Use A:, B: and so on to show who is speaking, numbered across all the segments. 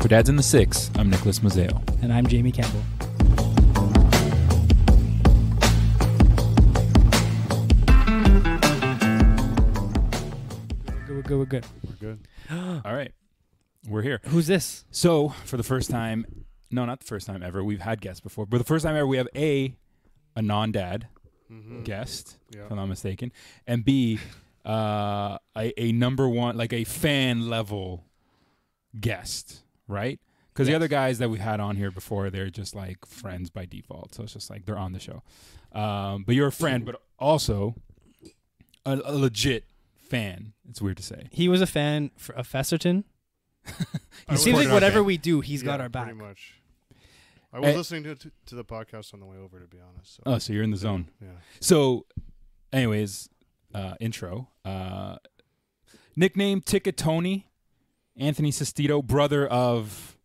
A: For Dads in the Six, I'm Nicholas Mazzeo.
B: And I'm Jamie Campbell. We're good.
C: We're good.
A: All right. We're here.
B: Who's this?
A: So, for the first time, no, not the first time ever, we've had guests before, but the first time ever we have a non-dad guest, if I'm not mistaken, and B, a number one, like a fan level guest, right? Because the other guys that we've had on here before, they're just like friends by default. So it's just like they're on the show. But you're a friend, but also a legit fan. It's weird to say.
B: He was a fan of Festerton.
A: He
B: It seems like
A: supported our
B: whatever
A: band.
B: we do, he's got our back.
C: Pretty much. I was listening to the podcast on the way over, to be honest. So.
A: Oh, so you're in the zone.
C: Yeah.
A: So, anyways, intro. Nickname Ticket Tony, Anthony Sestito, brother of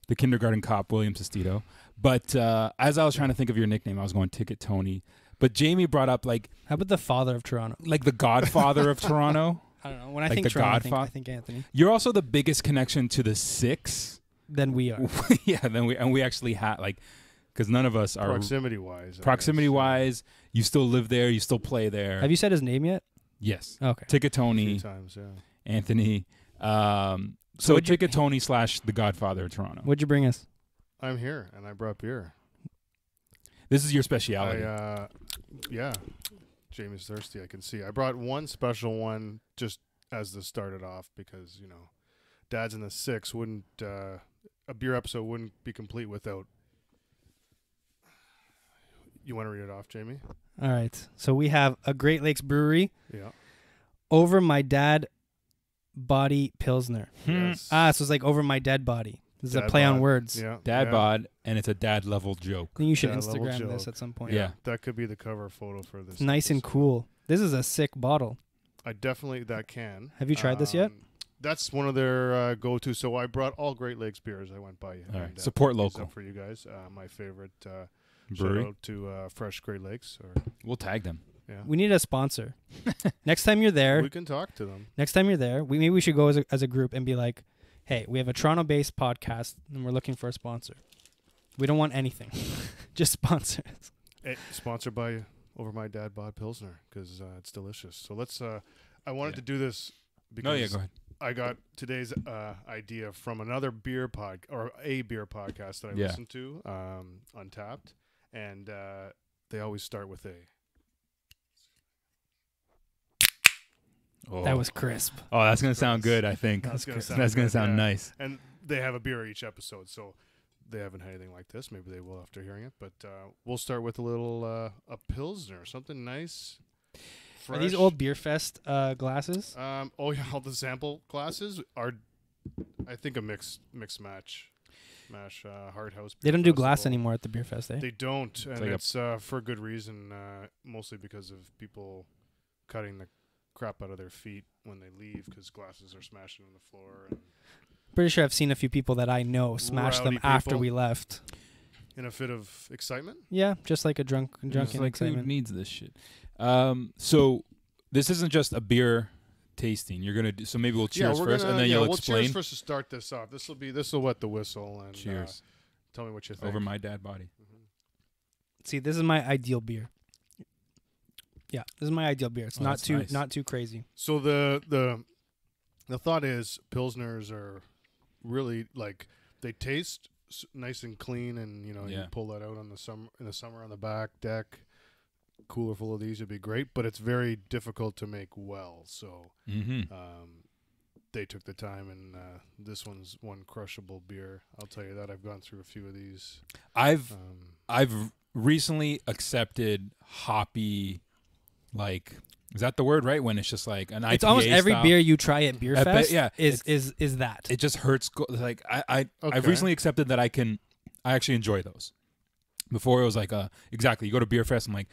A: the kindergarten cop William Sestito. But as I was trying to think of your nickname, I was going Ticket Tony. But Jamie brought up like
B: How about the father of Toronto?
A: the Godfather of Toronto.
B: I don't know. When I
A: Like
B: think
A: the
B: Toronto, I
A: Godfather?
B: think Anthony.
A: You're also the biggest connection to the Six.
B: Then we are.
A: Yeah, then we actually had because none of us are
C: Proximity wise.
A: You still live there. You still play there.
B: Have you said his name yet?
A: Yes.
B: Okay.
A: Ticket
C: A
A: Tony.
C: few times, yeah.
A: Anthony. So
B: what'd you-
A: Ticket Tony / the Godfather of Toronto.
B: What'd you bring us?
C: I'm here, and I brought beer.
A: This is your speciality.
C: Yeah. Jamie's thirsty, I can see. I brought one special one just as to start it off because, Dads in the Six wouldn't, a beer episode wouldn't be complete without. You want to read it off, Jamie?
B: All right. So we have a Great Lakes Brewery.
C: Yeah.
B: Over My Dad Body Pilsner.
C: Yes.
B: So it's like Over My Dead Body. This is a
C: Dad
B: play on
C: bod.
B: words.
C: Yeah.
A: Dad
C: yeah.
A: bod, and it's a dad level joke.
B: I think you should
C: Dad level
B: Instagram this
C: joke.
B: at some point.
A: Yeah.
C: That could be the cover photo for this.
B: It's nice and
C: episode.
B: cool. This is a sick bottle.
C: That can.
B: Have you tried this yet?
C: That's one of their go-to. So I brought all Great Lakes beers. I went by.
A: All right.
C: and,
A: Support
C: these
A: local
C: up for you guys. My favorite
A: brewery.
C: shout out to Fresh Great Lakes.
A: We'll tag them.
C: Yeah.
B: We need a sponsor. Next time you're there,
C: We can talk to them.
B: maybe we should go as a group and be like, hey, we have a Toronto-based podcast and we're looking for a sponsor. We don't want anything. Just sponsor us.
C: Sponsored by Over My Dad Bod Pilsner because it's delicious. So let's. I wanted to do this because
A: go ahead.
C: I got today's idea from another beer podcast that I listened to, Untapped, and they always start with a.
A: Oh.
B: That was crisp.
A: Oh, that's gonna sound good. I think
C: That's gonna sound
A: that's gonna
C: good,
A: sound
C: yeah.
A: nice.
C: And they have a beer each episode, so they haven't had anything like this. Maybe they will after hearing it. But we'll start with a little a pilsner, something nice.
B: Are these
C: fresh.
B: old Beer Fest glasses?
C: Oh yeah, all the sample glasses are, I think, a mixed match. Hard House.
B: They don't
C: Beer
B: do glass
C: Festival.
B: anymore at the Beer Fest, eh?
C: They don't, and
A: like a-
C: it's for good reason. Mostly because of people cutting the crap out of their feet when they leave because glasses are smashing on the floor. And
B: Pretty sure I've seen a few people that I know smash them
C: Rowdy
B: after
C: people.
B: we left.
C: in a fit of excitement.
B: Yeah, just like a drunken
A: Just like who
B: excitement.
A: needs this shit? So this isn't just a beer tasting. You're gonna do, so maybe we'll cheers first, and then you'll explain.
C: Cheers first to start this off. This will wet the whistle and
A: Cheers.
C: tell me what you think.
A: Over My Dad Body.
B: See, this is my ideal beer. Yeah, this is my ideal beer. It's
A: Oh,
B: not
A: that's
B: too
A: nice.
B: not too crazy.
C: So the thought is pilsners are really like they taste nice and clean, and you
A: Yeah.
C: pull that out in the summer on the back deck. Cooler full of these would be great, but it's very difficult to make well. So
A: Mm-hmm.
C: they took the time, and this one's one crushable beer. I'll tell you that. I've gone through a few of these.
A: I've recently accepted hoppy, like, is that the word, right? When it's just like an IPA
B: It's almost every
A: style.
B: beer you try at Beer
A: I bet-
B: Fest
A: yeah,
B: is that.
A: It just hurts. Like I've
C: Okay.
A: recently accepted that I actually enjoy those. Before it was like exactly. You go to Beer Fest, I'm like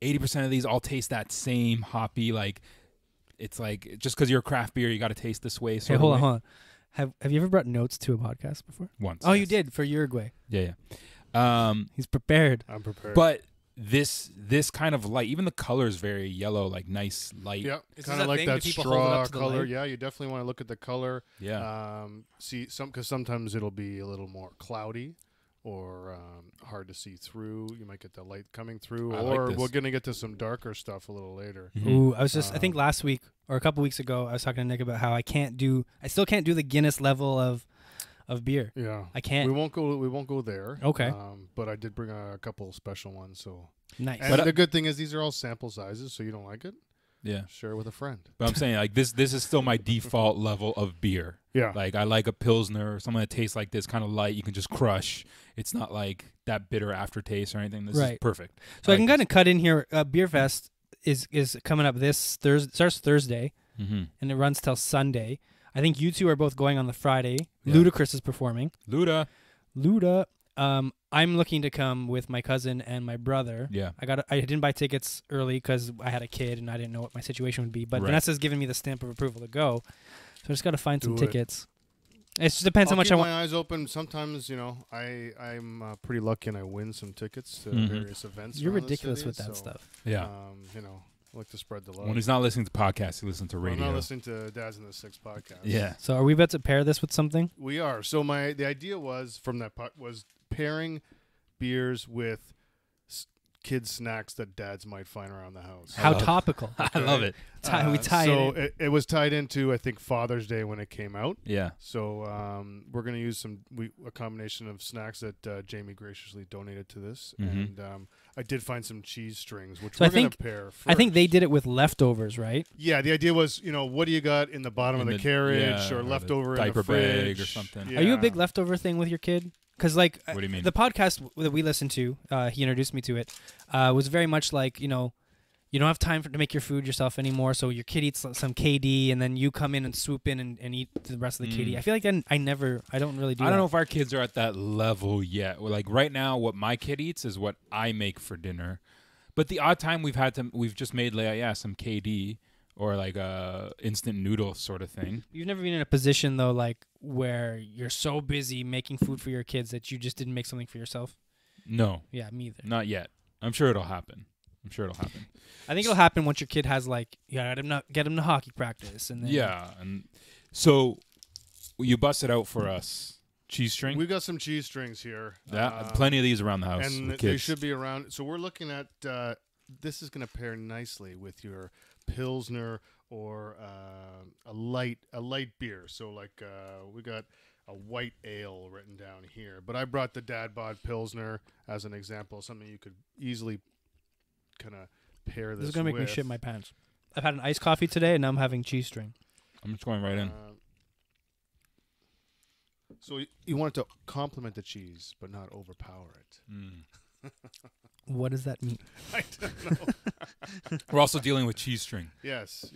A: 80% of these all taste that same hoppy. Like it's like just because you're a craft beer, you got to taste this way.
B: Hey, hold on. Have you ever brought notes to a podcast before?
A: Once.
B: Oh, you
A: yes.
B: did for Uruguay.
A: Yeah.
B: He's prepared.
C: I'm prepared.
A: But this kind of light, even the color is very yellow, like nice light.
C: Yeah,
B: Is
C: kind
B: this
C: of
B: a
C: like
B: thing?
C: that
B: Do people hold it
C: straw
B: up to the
C: color.
B: light?
C: Yeah, you definitely want to look at the color.
A: Yeah.
C: See because sometimes it'll be a little more cloudy or hard to see through. You might get the light coming through,
A: I like
C: or
A: this.
C: we're gonna get to some darker stuff a little later.
A: Mhm.
B: Ooh, I was just I think
C: Um,
B: last week or a couple weeks ago I was talking to Nick about how I still can't do the Guinness level of beer.
C: Yeah,
B: I can't.
C: we won't go there.
B: Okay.
C: But I did bring a couple special ones. So,
B: Nice.
C: and
A: But,
C: the good thing is these are all sample sizes. So you don't like it,
A: Yeah.
C: share with a friend.
A: But I'm saying like this is still my default level of beer.
C: Yeah,
A: Like I like a Pilsner or something that tastes like this, kind of light. You can just crush. It's not like that bitter aftertaste or anything. This is
B: Right.
A: perfect.
B: So I can
A: like
B: kind of cut in here. Beer Fest is coming up this Thursday. Starts Thursday
A: Mm-hmm.
B: and it runs till Sunday. I think you two are both going on the Friday.
A: Yeah.
B: Ludacris is performing.
A: Luda.
B: Luda. I'm looking to come with my cousin and my brother.
A: Yeah.
B: I didn't buy tickets early because I had a kid and I didn't know what my situation would be. But
A: Right.
B: Vanessa's given me the stamp of approval to go, so I just got to find some
C: Do it.
B: tickets. It just depends
C: I'll
B: how much
C: keep
B: I
C: my
B: want.
C: eyes open. Sometimes, I'm pretty lucky and I win some tickets to
A: Mhm.
C: various events.
B: You're
C: around the
B: ridiculous
C: city,
B: with that
C: so,
B: stuff.
A: Yeah.
C: I like to spread the love.
A: When he's not listening to podcasts, he listens to
C: I'm
A: radio.
C: not listening to Dads in the Six podcast.
A: Yeah.
B: So are we about to pair this with something?
C: We are. So the idea was from that was pairing beers with kids snacks that dads might find around the house.
B: How
A: love it.
B: topical.
A: I love it.
B: We tie
C: so
B: it. In.
C: it was tied into I think Father's Day when it came out.
A: Yeah.
C: So we're gonna use a combination of snacks that Jamie graciously donated to this,
A: Mhm.
C: and I did find some cheese strings, which
B: So
C: we're
B: I think-
C: gonna pair.
B: I think they
C: first.
B: did it with leftovers, right?
C: Yeah, the idea was, what do you got in the bottom
A: In
C: of the
A: the-
C: carriage
A: yeah,
C: or
A: or the
C: leftover in the
A: diaper bag
C: fridge
A: or something.
C: Yeah.
B: Are you a big leftover thing with your kid? Because
A: What do you mean?
B: the podcast that we listened to, he introduced me to it, was very much like, you don't have time to make your food yourself anymore, so your kid eats some KD, and then you come in and swoop in and eat the rest of the KD.
A: Mm.
B: I feel like then I don't really do
A: I don't
B: that.
A: know if our kids are at that level yet. Well, like right now, what my kid eats is what I make for dinner. But the odd time we've just made some KD or like a instant noodle sort of thing.
B: You've never been in a position, though, like where you're so busy making food for your kids that you just didn't make something for yourself?
A: No,
B: Yeah, me either.
A: not yet. I'm sure it'll happen.
B: I think it'll happen once your kid has, like, you gotta get him to hockey practice. And then
A: Yeah, and so you busted out for us cheese string.
C: We got some cheese strings here.
A: Plenty of these around the house.
C: And
A: with
C: they
A: kids.
C: should be around. So we're looking at this is going to pair nicely with your Pilsner or a light beer. So like we got a white ale written down here, but I brought the Dad Bod Pilsner as an example, something you could easily kind of pair
B: This
C: this.
B: is gonna make me
C: with.
B: shit my pants. I've had an iced coffee today, and now I'm having cheese string.
A: I'm just going right in.
C: So you want it to complement the cheese, but not overpower it.
A: Mm.
B: What does that mean?
C: I don't know.
A: We're also dealing with cheese string.
C: Yes.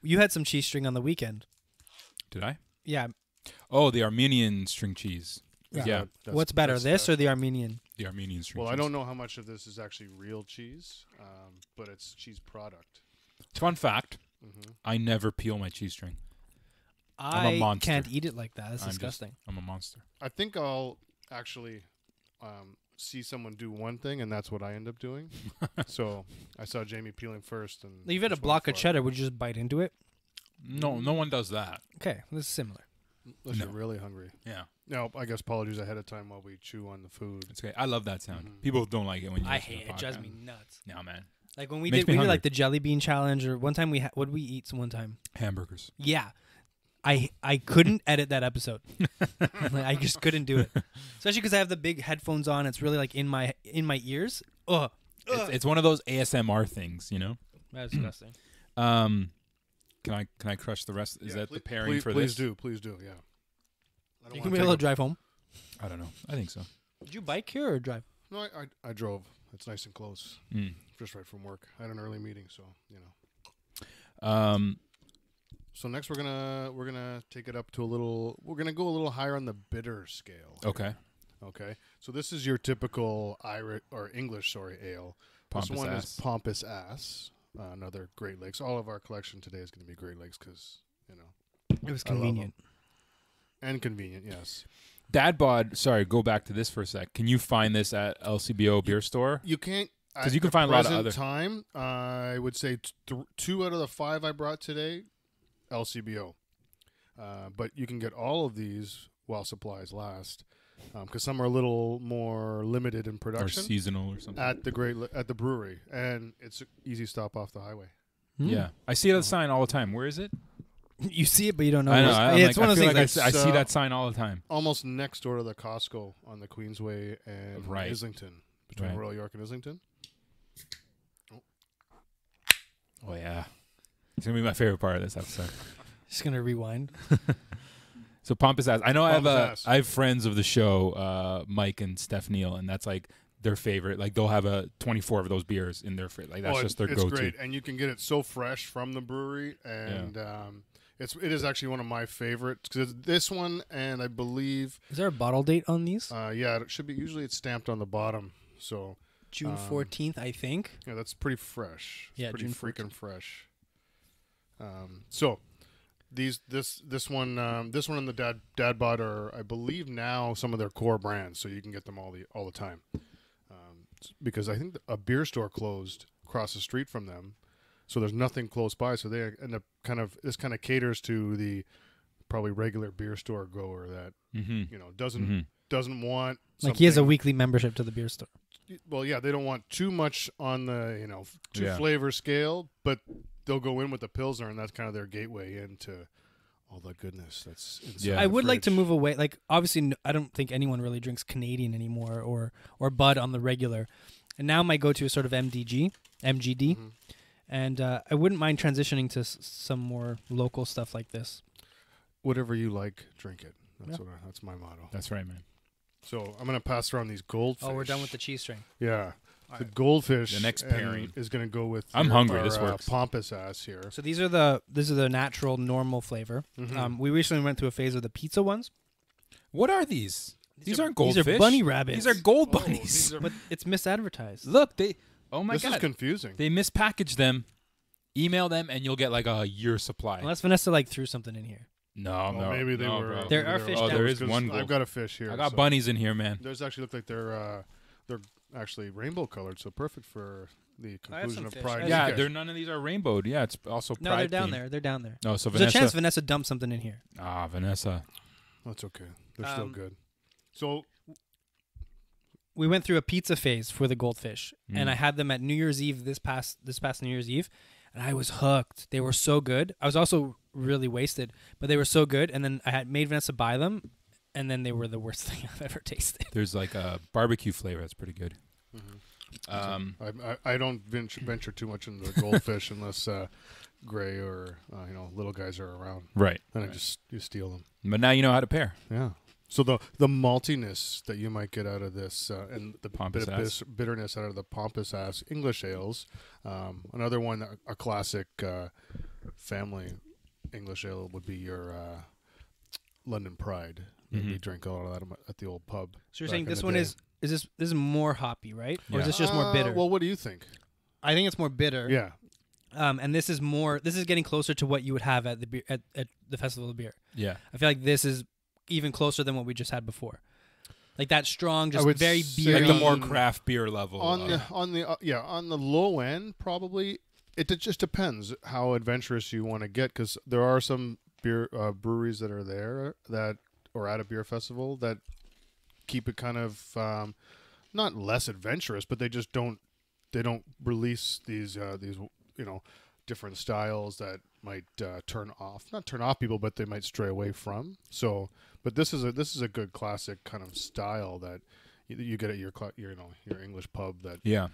B: You had some cheese string on the weekend.
A: Did I?
B: Yeah.
A: Oh, the Armenian string cheese. Yeah,
C: That's-
B: What's better,
C: that's
B: this or
C: special.
B: the Armenian?
A: the Armenian string
C: Well,
A: cheese.
C: I don't know how much of this is actually real cheese, but it's cheese product.
A: Fun fact,
C: Mm-hmm.
A: I never peel my cheese string. I'm a
B: I
A: monster.
B: can't eat it like that. That's
A: I'm just-
B: disgusting.
A: I'm a monster.
C: I think I'll actually see someone do one thing, and that's what I end up doing. So I saw Jamie peeling first, and
B: You've had a
C: just went
B: block of
C: for it.
B: cheddar. Would you just bite into it?
A: No one does that.
B: Okay, this is similar.
C: Unless
A: No.
C: you're really hungry.
A: Yeah,
C: No, I guess apologies ahead of time while we chew on the food.
A: it's okay. I love that sound.
C: Mhm.
A: People don't like it when you.
B: I
A: listen to
B: hate
A: the
B: it. It drives
A: podcast.
B: me nuts.
A: No, man.
B: Like when we
A: Makes
B: did
A: me hungry.
B: like the jelly bean challenge, or one time what did we eat? One time.
A: Hamburgers.
B: Yeah. I couldn't edit that episode. Like, I just couldn't do it, especially because I have the big headphones on. It's really like in my ears. Ugh.
A: It's one of those ASMR things, you know.
B: That's disgusting.
A: Can I crush the rest? Is
C: Yeah,
A: that the
C: please-
A: pairing
C: please,
A: for
C: please
A: this?
C: Please do, yeah. I don't
B: You
C: wanna
B: can be
C: take
B: able
C: a-
B: to drive home.
A: I don't know. I think so.
B: Did you bike here or drive?
C: No, I drove. It's nice and close,
A: Mm.
C: just right from work. I had an early meeting, so So next we're gonna take it up to we're gonna go a little higher on the bitter scale.
A: Okay.
C: Okay. So this is your typical Irish or English, ale.
A: Pompous
C: this one
A: ass.
C: is Pompous Ass. Another Great Lakes. All of our collection today is going to be Great Lakes because
B: It was
C: I love 'em.
B: convenient.
C: and convenient. Yes.
A: Dad bod. Sorry, go back to this for a sec. Can you find this at LCBO beer store?
C: You can't.
A: Because you can find a lot of other.
C: Time, I would say 2 out of the 5 I brought today, LCBO. But you can get all of these while supplies last, because some are a little more limited in production
A: Or seasonal or something.
C: at the brewery, and it's an easy stop off the highway.
A: Yeah. I see that sign all the time. Where is it?
B: You see it, but you don't know.
A: I know.
B: It's one of those things.
A: I see that sign all the time.
C: Almost next door to the Costco on the Queensway and
A: Right.
C: Islington, between
A: Right.
C: Royal York and Islington.
A: Oh, yeah. It's going to be my favorite part of this episode.
B: Just gonna rewind.
A: So Pompous Ass. I know
C: Pompous Ass.
A: I have friends of the show, Mike and Steph Neal, and that's like their favorite. Like they'll have 24 of those beers in their fridge. Like that's just their
C: it's
A: go-to.
C: great, and you can get it so fresh from the brewery, and it is actually one of my favorites. Cause this one, and I believe,
B: Is there a bottle date on these?
C: it should be. Usually, it's stamped on the bottom, so
B: June 14th, I think.
C: yeah, that's pretty fresh. It's
B: Yeah,
C: pretty
B: June
C: freaking fresh. So this one and the Dad Bod are, I believe, now some of their core brands, so you can get them all the time. Because I think a beer store closed across the street from them, so there's nothing close by. So they end up this kind of caters to the probably regular beer store goer that doesn't want
B: Like he has a
C: something-
B: weekly membership to the beer store.
C: Well, yeah, they don't want too much on the
A: Yeah.
C: flavor scale, but they'll go in with the Pilsner, and that's kind of their gateway into all the goodness that's inside.
A: Yeah.
C: the
B: I would like to
C: fridge.
B: move away. Like obviously, I don't think anyone really drinks Canadian anymore or Bud on the regular. And now my go-to is sort of MGD,
C: Mhm.
B: and I wouldn't mind transitioning to some more local stuff like this.
C: Whatever you like, drink it. That's
B: Yeah.
C: that's my motto.
A: That's right, man.
C: So I'm gonna pass around these goldfish.
B: Oh, we're done with the cheese string.
C: Yeah.
B: All
C: The
B: right.
C: goldfish
A: The next
C: and
A: pairing.
C: is going to go with
A: I'm hungry. This
C: our,
A: works.
C: Pompous Ass here.
B: So these are the natural normal flavor.
C: Mhm.
B: We recently went through a phase of the pizza ones.
A: What are these? These aren't goldfish.
B: These are bunny rabbits.
A: These are gold
C: Oh,
A: bunnies.
C: these are-
B: But it's misadvertised.
A: Look, they. Oh my
C: this is
A: god,
C: confusing.
A: they mispackaged them. Email them, and you'll get like a year supply.
B: Unless Vanessa like threw something in here.
A: No, no,
C: maybe they
A: no,
C: were.
A: bro.
B: There
C: maybe
B: are
C: they were
B: fish
C: all
B: down-
A: there
C: those,
A: is
C: 'cause
A: one
C: I've
A: gold.
C: got a fish here.
A: I got
C: so-
A: bunnies in here, man.
C: Those actually look like they're actually rainbow colored, so perfect for the conclusion
B: some
C: of
B: fish.
C: Pride.
B: I
A: Yeah,
C: Weekend.
A: none of these are rainbowed. Yeah, it's also
B: No,
A: Pride
B: they're down
A: themed.
B: there. They're down there.
A: No, so
B: There's a chance
A: Vanessa.
B: Vanessa dumped something in here.
A: Vanessa.
C: That's okay. They're still
B: Um,
C: good. So
B: We went through a pizza phase for the goldfish, and
A: Mm.
B: I had them at New Year's Eve this past New Year's Eve, and I was hooked. They were so good. I was also really wasted, but they were so good. And then I had made Vanessa buy them, and then they were the worst thing I've ever tasted.
A: There's like a barbecue flavor that's pretty good.
C: I don't venture too much into the goldfish unless Gray or little guys are around,
A: Right.
C: and you steal them.
A: But now you know how to pair.
C: Yeah. So the maltiness that you might get out of this, and the
A: Pompous
C: bit of
A: Ass.
C: bitterness out of the Pompous Ass English ales, another one, a classic family English ale would be your London Pride. We
A: Mhm.
C: drink a lot of that at the old pub.
B: So you're
C: back
B: saying
C: in
B: this
C: the
B: one
C: day.
B: is this more hoppy, right? Or
A: Yeah.
B: is this just more bitter?
C: Well, what do you think?
B: I think it's more bitter.
C: Yeah.
B: And this is more. This is getting closer to what you would have at the beer, at the Festival of Beer.
A: Yeah.
B: I feel like this is even closer than what we just had before. Like that strong, just
C: would
B: very
C: say-
B: beery.
A: Like the more craft beer level.
C: on the low end, probably it just depends how adventurous you want to get, because there are some beer breweries that are there that or at a beer festival that keep it kind of not less adventurous, but they just don't release these different styles that might not turn off people, but they might stray away from. So, but this is a good classic kind of style that you get at your your English pub that
A: Yeah.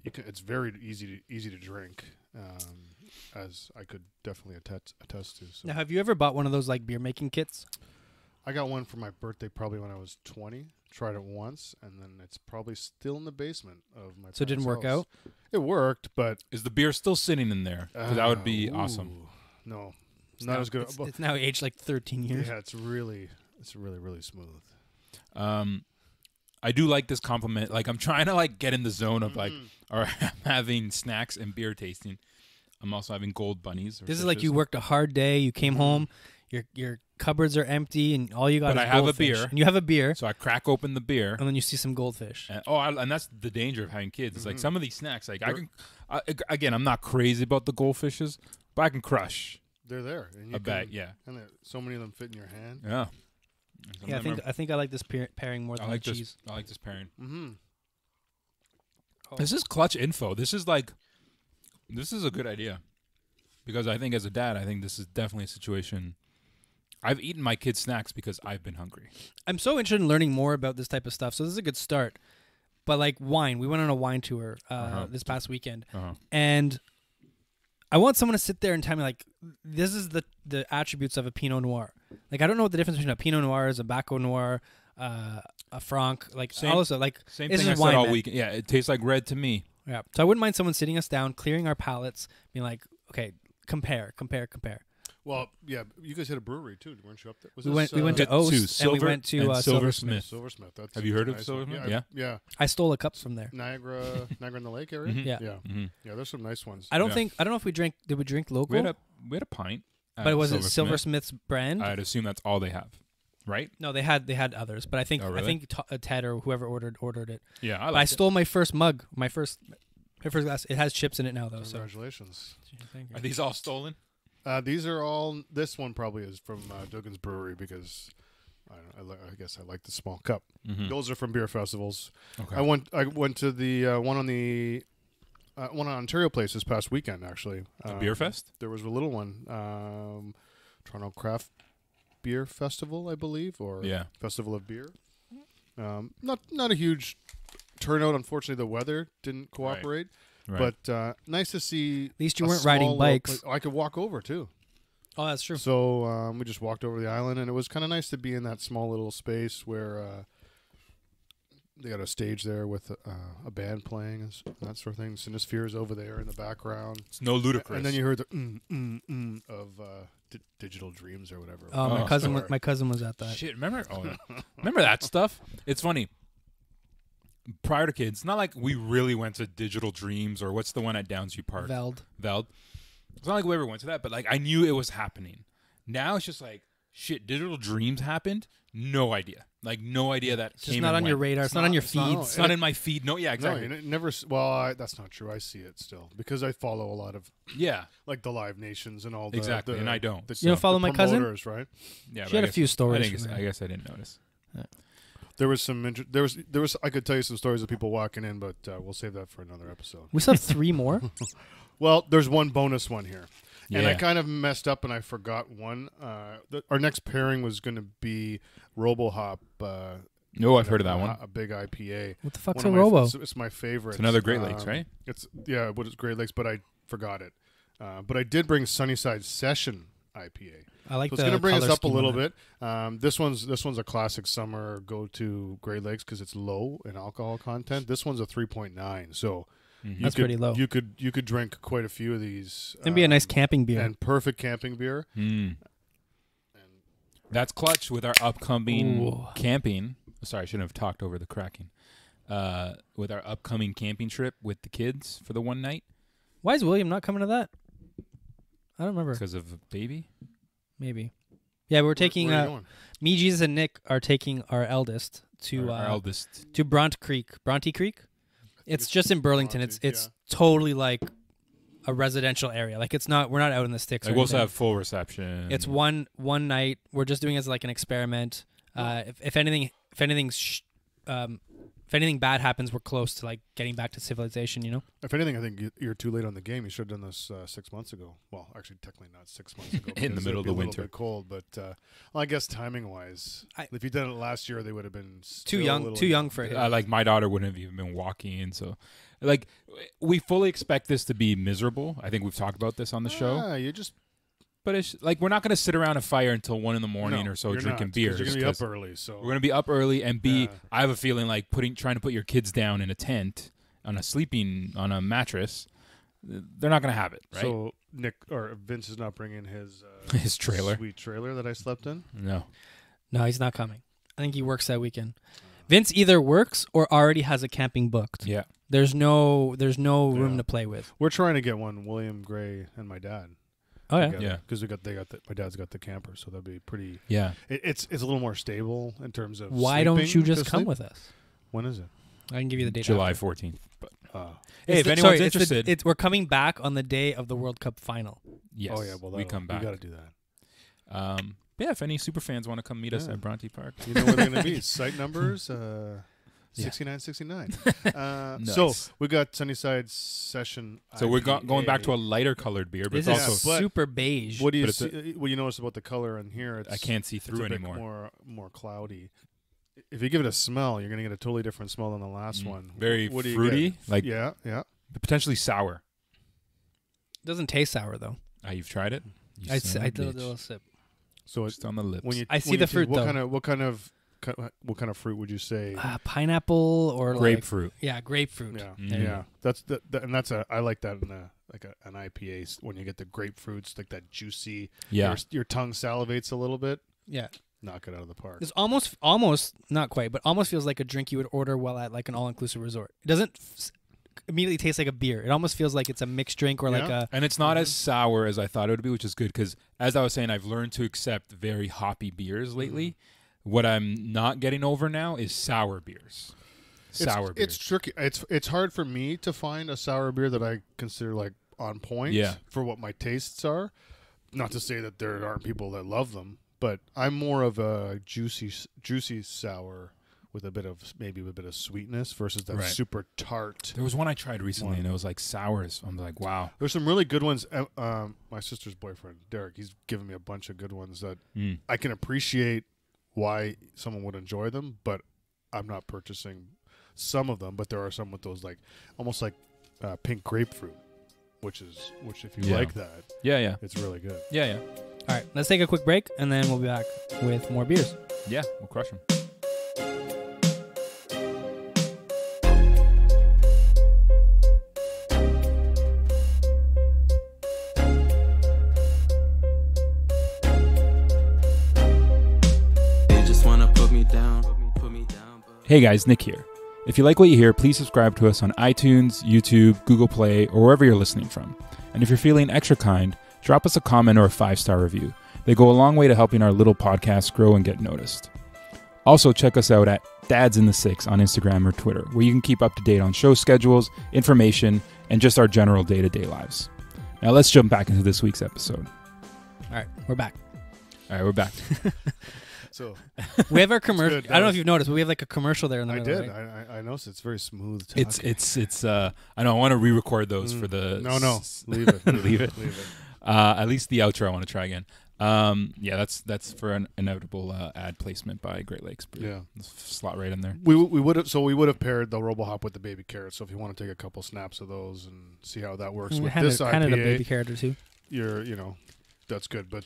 C: it's very easy to drink, as I could definitely attest to. So
B: Now, have you ever bought one of those like beer making kits?
C: I got one for my birthday probably when I was 20. Tried it once, and then it's probably still in the basement of my.
B: So it didn't
C: parents'
B: work
C: house.
B: out?
C: It worked, but
A: Is the beer still sitting in there? 'Cause that would be awesome.
C: ooh, No,
B: It's
C: not
B: now-
C: as good.
B: It's now aged like 13 years.
C: Yeah, it's really smooth.
A: I do like this compliment. Like I'm trying to like get in the zone of like,
C: Mm-hmm.
A: all right, I'm having snacks and beer tasting. I'm also having gold bunnies. or
B: This is like
A: fishes.
B: you worked a hard day, you came home, your cupboards are empty, and all you got
A: But
B: is
A: I have a
B: goldfish.
A: beer.
B: And you have a beer,
A: So I crack open the beer.
B: and then you see some goldfish.
A: And that's the danger of having kids. It's like some of these snacks, like again, I'm not crazy about the goldfishes, but I can crush
C: They're there. And
A: a bag. Yeah,
C: And so many of them fit in your hand.
A: yeah.
B: Yeah, I think I like this pairing more than
A: I like
B: the
A: this.
B: cheese.
A: I like this pairing.
C: Mm-hmm.
A: This is clutch info. This is a good idea, because I think as a dad, I think this is definitely a situation. I've eaten my kids' snacks because I've been hungry.
B: I'm so interested in learning more about this type of stuff. So this is a good start. But like wine, we went on a wine tour this past weekend, and I want someone to sit there and tell me like, this is the attributes of a Pinot Noir. Like I don't know what the difference between a Pinot Noir is, a Baco Noir, a Franc, like all of like
A: Same
B: this
A: thing I
B: is
A: said
B: wine,
A: all
B: man.
A: weekend. Yeah, it tastes like red to me.
B: Yeah. So I wouldn't mind someone sitting us down, clearing our palates, being like, okay, compare.
C: Well, yeah, you guys had a brewery too, weren't you up there?
B: We went to
A: to
B: Oast and we went to
A: and
B: Silversmith.
C: Silversmith. That's
A: Have you heard
C: a
A: of
C: nice one.
A: Silversmith?
C: Yeah.
A: Yeah.
C: Yeah.
B: I stole a cup from there.
C: Niagara in the Lake area?
A: Mhm.
B: Yeah.
C: Yeah.
A: Mm-hmm.
C: Yeah, there's some nice ones.
B: I don't
A: Yeah.
B: know if did we drink local?
A: We had a pint.
B: But was it Silversmith's brand?
A: I'd assume that's all they have, right?
B: No, they had others, but I think
A: Oh, really?
B: I think Ted or whoever ordered it.
A: Yeah,
B: But I stole my first mug, my first glass. It has chips in it now though. So
C: Congratulations.
B: thank you.
A: Are these all stolen?
C: These are all. This one probably is from Duggan's Brewery because I guess I like the small cup.
A: Mm-hmm.
C: Those are from beer festivals.
A: Okay.
C: I went to the one on Ontario Place this past weekend actually.
A: A beer fest?
C: There was a little one, Toronto Craft Beer Festival, I believe, or
A: Yeah.
C: Festival of Beer. Not a huge turnout. Unfortunately, the weather didn't cooperate.
A: Right.
C: But nice to see.
B: At least you
C: a
B: weren't riding
C: small little
B: bikes.
C: I could walk over too.
B: Oh, that's true.
C: So we just walked over the island, and it was kind of nice to be in that small little space where they got a stage there with a band playing and that sort of thing. Cinesphere is over there in the background.
A: It's no ludicrous.
C: And then you heard the of Digital Dreams or whatever.
B: Oh, my
A: Oh,
B: cousin
C: sorry.
B: my cousin was at that.
A: Shit, remember? Oh, yeah. Remember that stuff? It's funny. Prior to kids, not like we really went to Digital Dreams or what's the one at Downsview Park?
B: Veld.
A: It's not like we ever went to that, but like I knew it was happening. Now it's just like, shit, Digital Dreams happened? No idea. Like no idea that
B: It's just
A: came
B: not
A: and
B: on your
A: went.
B: radar. It's not on your feeds.
A: It's not in my feed. No, yeah, exactly.
C: No, you never. Well, that's not true. I see it still because I follow a lot of
A: Yeah,
C: like the Live Nations and all the
A: exactly. And I don't.
C: The,
B: You don't follow
C: the
B: my cousin?
C: promoters, right?
A: Yeah,
B: She
A: but
B: had
A: I
B: a few
A: guess-
B: stories
A: I,
B: from there.
A: guess I didn't notice.
C: There was some. There was. I could tell you some stories of people walking in, but we'll save that for another episode.
B: We still have 3 more.
C: Well, there's one bonus one here.
A: Yeah.
C: And I kind of messed up and I forgot one. Our next pairing was going to be RoboHop.
A: No, I've heard of that one.
C: A big IPA.
B: What the fuck's
C: One
B: a
C: of my-
B: Robo?
C: It's my favorite.
A: It's another Great Lakes, right?
C: It's what is Great Lakes, but I forgot it. But I did bring Sunnyside Session IPA.
B: I like
C: So
B: the
C: it's going to bring us
B: color
C: up a
B: scheme
C: little
B: on that.
C: bit. This one's a classic summer go to Great Lakes because it's low in alcohol content. This one's a 3.9, so
A: Mhm.
B: That's pretty low.
C: You could drink quite a few of these.
B: It's gonna be a nice camping beer.
C: and perfect camping beer.
A: Mm. That's clutch with our upcoming
B: Ooh.
A: camping. Sorry, I shouldn't have talked over the cracking. With our upcoming camping trip with the kids for the one night
B: Why is William not coming to that? I don't remember.
A: because of a baby.
B: Maybe. Yeah, we're taking.
C: Where are you going?
B: Me, Jesus, and Nick are taking our eldest to
A: Our eldest.
B: to Bronte Creek. It's just in Burlington.
C: Bronte,
B: It's totally like a residential area. Like it's not. We're not out in the sticks.
A: Like
B: or
A: we also
B: anything.
A: have full reception.
B: It's one night. We're just doing it as like an experiment. If anything bad happens, we're close to like getting back to civilization. You know.
C: If anything, I think you're too late on the game. You should have done this 6 months ago. Well, actually, technically not 6 months ago.
A: In the
C: because
A: middle
C: it'd
A: of
C: be
A: the
C: a little
A: winter.
C: bit cold, but well, I guess timing wise, if you did it last year, they would have been
B: Too young for it.
A: like my daughter wouldn't have even been walking, so like we fully expect this to be miserable. I think we've talked about this on the show,
C: Yeah, you just
A: but it's like we're not going to sit around a fire until 1 a.m. or so
C: you're
A: drinking
C: not, 'cause
A: beers.
C: You're gonna be up
A: 'cause
C: early, so
A: we're going to be up early, and B,
C: Yeah.
A: I have a feeling like trying to put your kids down in a tent on a mattress. They're not going to have it, right?
C: So Nick or Vince is not bringing his
A: His trailer.
C: sweet trailer that I slept in.
A: No.
B: No, he's not coming. I think he works that weekend. Vince either works or already has a camping booked.
A: Yeah.
B: There's no room
C: Yeah.
B: to play with.
C: We're trying to get one. William Gray and my dad.
B: Oh yeah.
A: Yeah.
C: Because my dad's got the camper, so that'd be pretty.
A: Yeah.
C: It's a little more stable in terms of.
B: Why don't
C: sleeping
B: you just
C: to
B: come
C: sleep.
B: with us?
C: When is it?
B: I can give you the date.
A: July
B: after.
A: 14th. But
B: It's
A: hey, if
B: the-
A: anyone's
B: sorry,
A: interested,
B: we're coming back on the day of the World Cup final.
A: yes.
C: Oh yeah, well
A: we come back.
C: We got to do that.
A: Yeah, if any super fans want to come meet us
C: Yeah.
A: at Bronte Park.
C: You know where they're going to be? Site numbers 6969. So
A: Nice.
C: we got Sunnyside Session.
A: So we're going back to a
C: IPA.
A: lighter colored beer, but
B: This
A: it's
B: is
A: also
C: but-
B: super beige.
C: What do you
A: but it's
C: see, what you notice about the color in here? It's,
A: I can't see
C: it's
A: through
C: a bit
A: anymore.
C: more cloudy. If you give it a smell, you're going to get a totally different smell than the last one.
A: Very
C: What do you
A: fruity,
C: get?
A: like
C: yeah.
A: potentially sour.
B: Doesn't taste sour though.
A: You've tried it? You
B: I
A: son
B: did
A: of
B: a
A: a bitch.
B: little sip.
C: So it's
A: Just on the lips.
C: when you
B: I see
C: when
B: the
C: you
B: fruit,
C: what
B: though.
C: what kind of fruit would you say?
B: Pineapple or
A: Grapefruit.
B: Like, grapefruit.
C: Yeah,
A: Mm.
C: yeah. That's and that's I like that in an IPA when you get the grapefruits, like that juicy.
A: Yeah.
C: Your tongue salivates a little bit.
B: Yeah.
C: Knock it out of the park.
B: It's almost not quite, but almost feels like a drink you would order while at like an all-inclusive resort. It doesn't immediately taste like a beer. It almost feels like it's a mixed drink or like
C: Yeah.
B: a
A: And it's not as sour as I thought it would be, which is good because, as I was saying, I've learned to accept very hoppy beers lately. What I'm not getting over now is sour beers. Sour beers.
C: It's tricky. It's hard for me to find a sour beer that I consider like on point
A: Yeah.
C: for what my tastes are. Not to say that there aren't people that love them, but I'm more of a juicy sour with a bit of sweetness versus that
A: Right.
C: super tart.
A: There was one I tried recently,
C: One.
A: and it was like sours. I'm like, wow.
C: There's some really good ones. My sister's boyfriend, Derek, he's given me a bunch of good ones that
A: Mm.
C: I can appreciate why someone would enjoy them, but I'm not purchasing some of them. But there are some with those like almost like pink grapefruit, which if you
A: Yeah.
C: like that,
A: Yeah.
C: it's really good.
A: Yeah.
B: All right, let's take a quick break and then we'll be back with more beers.
A: Yeah. We'll crush them.
D: They just wanna put me down, but
A: Hey guys, Nick here. If you like what you hear, please subscribe to us on iTunes, YouTube, Google Play, or wherever you're listening from. And if you're feeling extra kind, drop us a comment or a 5-star review. They go a long way to helping our little podcast grow and get noticed. Also, check us out at Dads in the Six on Instagram or Twitter, where you can keep up to date on show schedules, information, and just our general day-to-day lives. Now let's jump back into this week's episode.
B: All right, we're back.
A: All right, we're back.
C: So
B: We have our commercial.
C: good.
B: I don't know if you've noticed, but we have like a commercial there in the
C: I
B: middle.
C: did.
B: Right?
C: I noticed it's very smooth.
A: It's
C: talking.
A: I know I want to re-record those for the
C: No, leave it.
A: Leave it.
C: Leave it.
A: At least the outro I want to try again. Yeah, that's for an inevitable ad placement by Great Lakes Brew.
C: Yeah.
A: Let's slot right in there.
C: We would have paired the RoboHop with the baby carrot. So if you want to take a couple snaps of those and see how that works with this IPA,
B: kind of a baby carrot or two.
C: that's good. But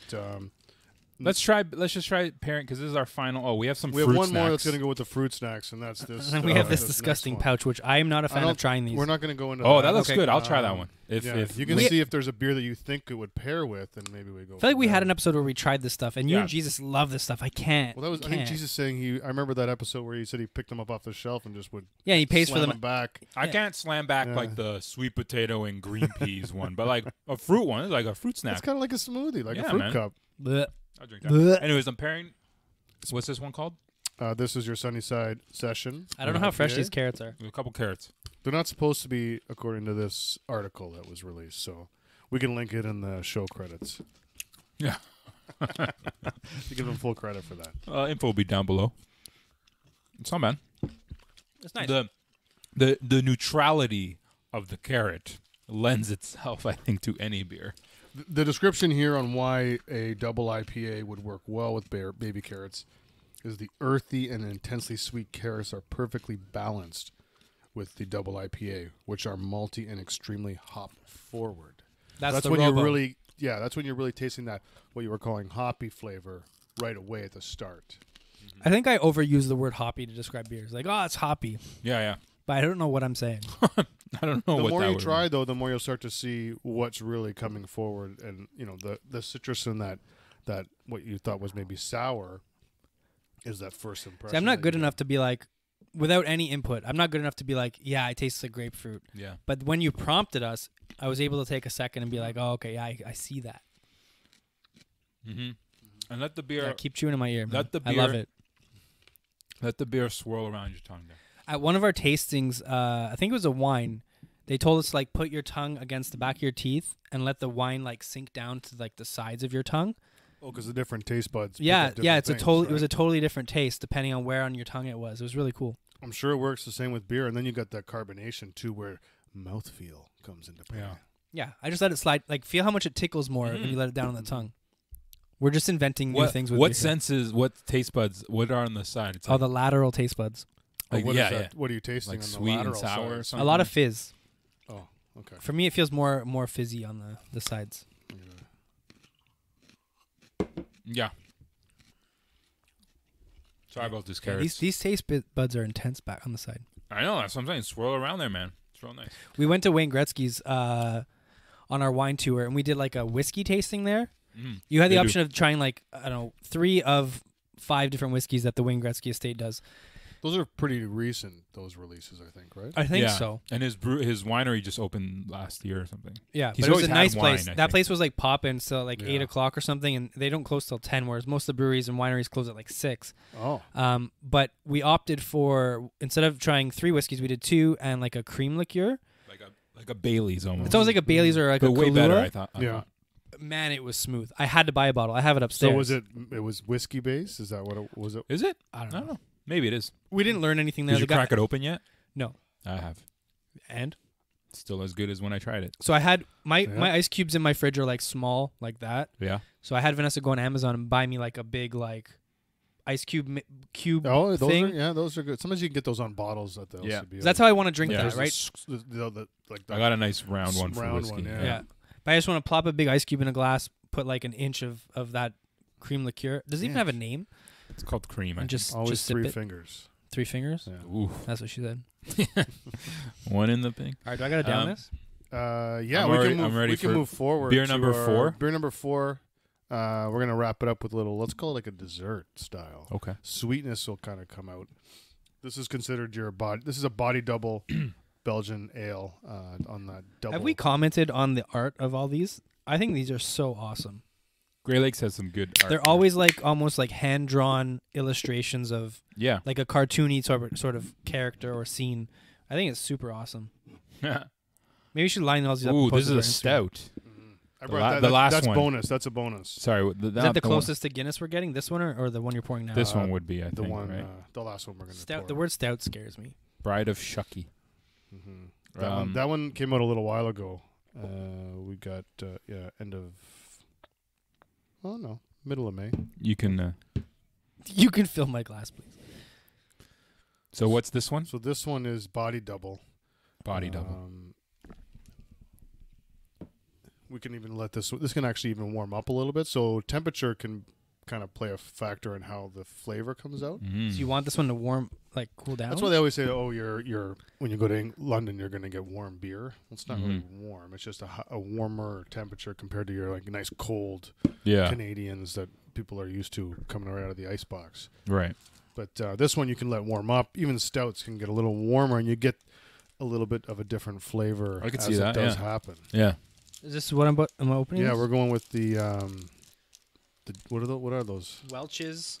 A: Let's just try pairing because this is our final. Oh, we have some.
C: we have
A: fruit
C: one more that's
A: snacks.
C: going to go with the fruit snacks, and that's this.
B: And then we have this
C: next
B: disgusting
C: one.
B: pouch, which I am not a fan of trying these.
C: We're not going to go into.
A: Oh, that looks
B: Okay.
A: good. I'll try that one. If
C: you can
B: We-
C: see if there's a beer that you think it would pair with, then maybe we go.
B: I feel like
C: from
B: we had
C: there.
B: an episode where we tried this stuff, and you
A: Yeah.
B: and Jesus love this stuff. I can't.
C: Well, that was I
B: can't.
C: think Jesus saying I remember that episode where he said he picked them up off the shelf and just would.
B: Yeah, he pays for
C: slam
B: them.
C: back.
A: I can't slam back
C: Yeah.
A: like the sweet potato and green peas one, but like a fruit one, like a fruit snack.
C: It's kind of like a smoothie, like
A: Yeah,
C: a fruit
A: man.
C: cup.
B: Blech.
A: I'll drink that.
B: Blech.
A: Anyways, I'm pairing. What's this one called?
C: This is your Sunnyside session.
B: I don't know how fresh
C: IPA.
B: these carrots are.
A: A couple carrots.
C: They're not supposed to be, according to this article that was released. So we can link it in the show credits.
A: Yeah.
C: You give them full credit for that.
A: Info will be down below. It's not bad.
B: It's nice.
A: The neutrality of the carrot lends itself, I think, to any beer.
C: The description here on why a double IPA would work well with baby carrots is the earthy and intensely sweet carrots are perfectly balanced with the double IPA, which are malty and extremely hop forward.
B: That's the
C: when
B: Robo.
C: you're really that's when you're really tasting that what you were calling hoppy flavor right away at the start.
B: I think I overuse the word hoppy to describe beers. Like, oh, it's hoppy,
A: Yeah.
B: but I don't know what I'm saying.
A: I don't know
C: The
A: what
C: more
A: that
C: you
A: would
C: try, though, the more you'll start to see what's really coming forward, and the citrus in that what you thought was maybe sour is that first impression.
B: See, I'm not
C: that
B: good
C: you
B: enough to be like, without any input, I'm not good enough to be like, yeah, I taste the grapefruit.
A: Yeah.
B: But when you prompted us, I was able to take a second and be like, oh, okay, yeah, I see that.
A: Mm-hmm. And let the beer
B: Yeah, keep chewing in my ear. Man.
A: Let the
B: I love
A: beer-
B: it.
A: let the beer swirl around your tongue there.
B: At one of our tastings, I think it was a wine. They told us like put your tongue against the back of your teeth and let the wine like sink down to like the sides of your tongue.
C: Oh, because the different taste buds. pick
B: Yeah,
C: up
B: yeah.
C: different
B: It's a
C: things,
B: total. It was
C: right?
B: a totally different taste depending on where on your tongue it was. It was really cool.
C: I'm sure it works the same with beer, and then you got that carbonation too, where mouthfeel comes into play.
A: Yeah.
B: Yeah, I just let it slide. Like feel how much it tickles more when you let it down on the tongue. We're just inventing new things with
A: what
B: beer.
A: senses? What taste buds? What are on the side? It's
B: Oh, the lateral taste buds.
A: like,
C: what is
A: yeah,
C: that?
A: yeah.
C: What are you tasting
A: Like
C: on the
A: sweet and
C: lateral
A: sour or
C: side?
A: something.
B: A lot of fizz.
C: Oh, okay.
B: For me, it feels more fizzy on the sides.
A: Yeah. Sorry about this
B: Yeah,
A: carrots.
B: these taste buds are intense back on the side.
A: I know, that's what I'm saying. Swirl around there, man. It's real nice.
B: We went to Wayne Gretzky's on our wine tour, and we did like a whiskey tasting there.
A: Mm.
B: You had the
A: They do.
B: option of trying like, I don't know, 3 of 5 different whiskeys that the Wayne Gretzky estate does.
C: Those are pretty recent, those releases, I think, right?
B: I think
A: Yeah.
B: so.
A: And his winery just opened last year or something.
B: Yeah,
A: He's
B: but it was
A: always
B: a
A: had
B: nice
A: wine,
B: place.
A: I
B: That
A: think.
B: place was like popping till like
C: Yeah.
B: 8 o'clock or something, and they don't close till 10, whereas most of the breweries and wineries close at like 6.
C: Oh,
B: But we opted for, instead of trying 3 whiskeys, we did 2 and like a cream liqueur.
A: Like a Bailey's almost.
B: It's almost like a Bailey's or like
A: but
B: a
A: way
B: Kahlua.
A: better, I thought.
C: Yeah.
B: Man, it was smooth. I had to buy a bottle. I have it upstairs.
C: so was it? It was whiskey based. Is that what it was? It
A: Is it?
B: I
A: I
B: don't
A: don't
B: know.
A: know. Maybe it is.
B: We didn't learn anything there.
A: Did you
B: The guy-
A: crack it open yet?
B: No.
A: I have.
B: And
A: Still as good as when I tried it.
B: so I had my
C: Yeah.
B: ice cubes in my fridge are like small, like that.
A: Yeah.
B: So I had Vanessa go on Amazon and buy me like a big like ice cube
C: Oh, those
B: thing.
C: are those are good. Sometimes you can get those on bottles at the
A: Yeah.
C: LCBO.
B: So that's how I want to drink
A: Yeah.
B: that, right?
C: Like
A: I got a nice round one for
C: round
A: whiskey.
C: one, yeah.
B: Yeah. But I just want to plop a big ice cube in a glass, put like an inch of that cream liqueur. Does it even have a name?
A: It's called cream. I
B: And just
C: always
B: just sip
C: 3
B: it.
C: fingers.
B: 3 fingers.
C: Yeah.
A: think. Ooh.
B: That's what she said.
A: One in the thing.
B: All right, do I gotta down
A: Um,
B: this?
C: Yeah,
A: I'm
C: we
A: already-
C: can move.
A: I'm ready
C: we can
A: for
C: move forward.
A: beer
C: to
A: number
C: our-
A: 4.
C: Beer number 4. We're gonna wrap it up with a little. Let's call it like a dessert style.
A: Okay.
C: Sweetness will kind of come out. This is considered your body. This is a body double Belgian ale on that double.
B: Have we commented on the art of all these? I think these are so awesome.
A: Grey Lakes has some good art.
B: They're always like almost like hand drawn illustrations of
A: Yeah.
B: like a cartoony sort of character or scene. I think it's super awesome. Maybe we should line all these up.
A: Ooh,
B: and post
A: this
B: it
A: is a
B: on Instagram.
A: stout.
C: I
A: The
C: brought
A: la-
C: that.
A: the last
C: that's
A: one.
C: bonus. That's a bonus.
A: Sorry.
B: Is that the closest to Guinness we're getting? This one or the one you're pouring now?
A: This one would be, I
C: The
A: think,
C: one,
A: right?
C: the last one we're gonna.
B: Stout.
C: pour.
B: The word stout scares me.
A: Bride of Shucky.
C: That one came out a little while ago. We got end of. Oh no, middle of May.
A: You can.
B: You can fill my glass, please.
A: So what's this one?
C: So this one is body double.
A: Body double.
C: We can even let this. This can actually even warm up a little bit. So temperature can kind of play a factor in how the flavor comes out.
A: Mm.
B: So you want this one to warm, like cool down?
C: That's why they always say, "Oh, you're when you go to London, you're going to get warm beer." Well, it's not really
A: Mhm.
C: warm. It's just a warmer temperature compared to your like nice cold
A: Yeah.
C: Canadians that people are used to coming right out of the ice box.
A: Right.
C: But this one you can let warm up. Even stouts can get a little warmer, and you get a little bit of a different flavor.
A: I could
C: as
A: see that,
C: It does
A: yeah.
C: happen.
A: Yeah.
B: Is this what am I opening?
C: Yeah,
B: this?
C: we're going with the what are those?
B: Welch's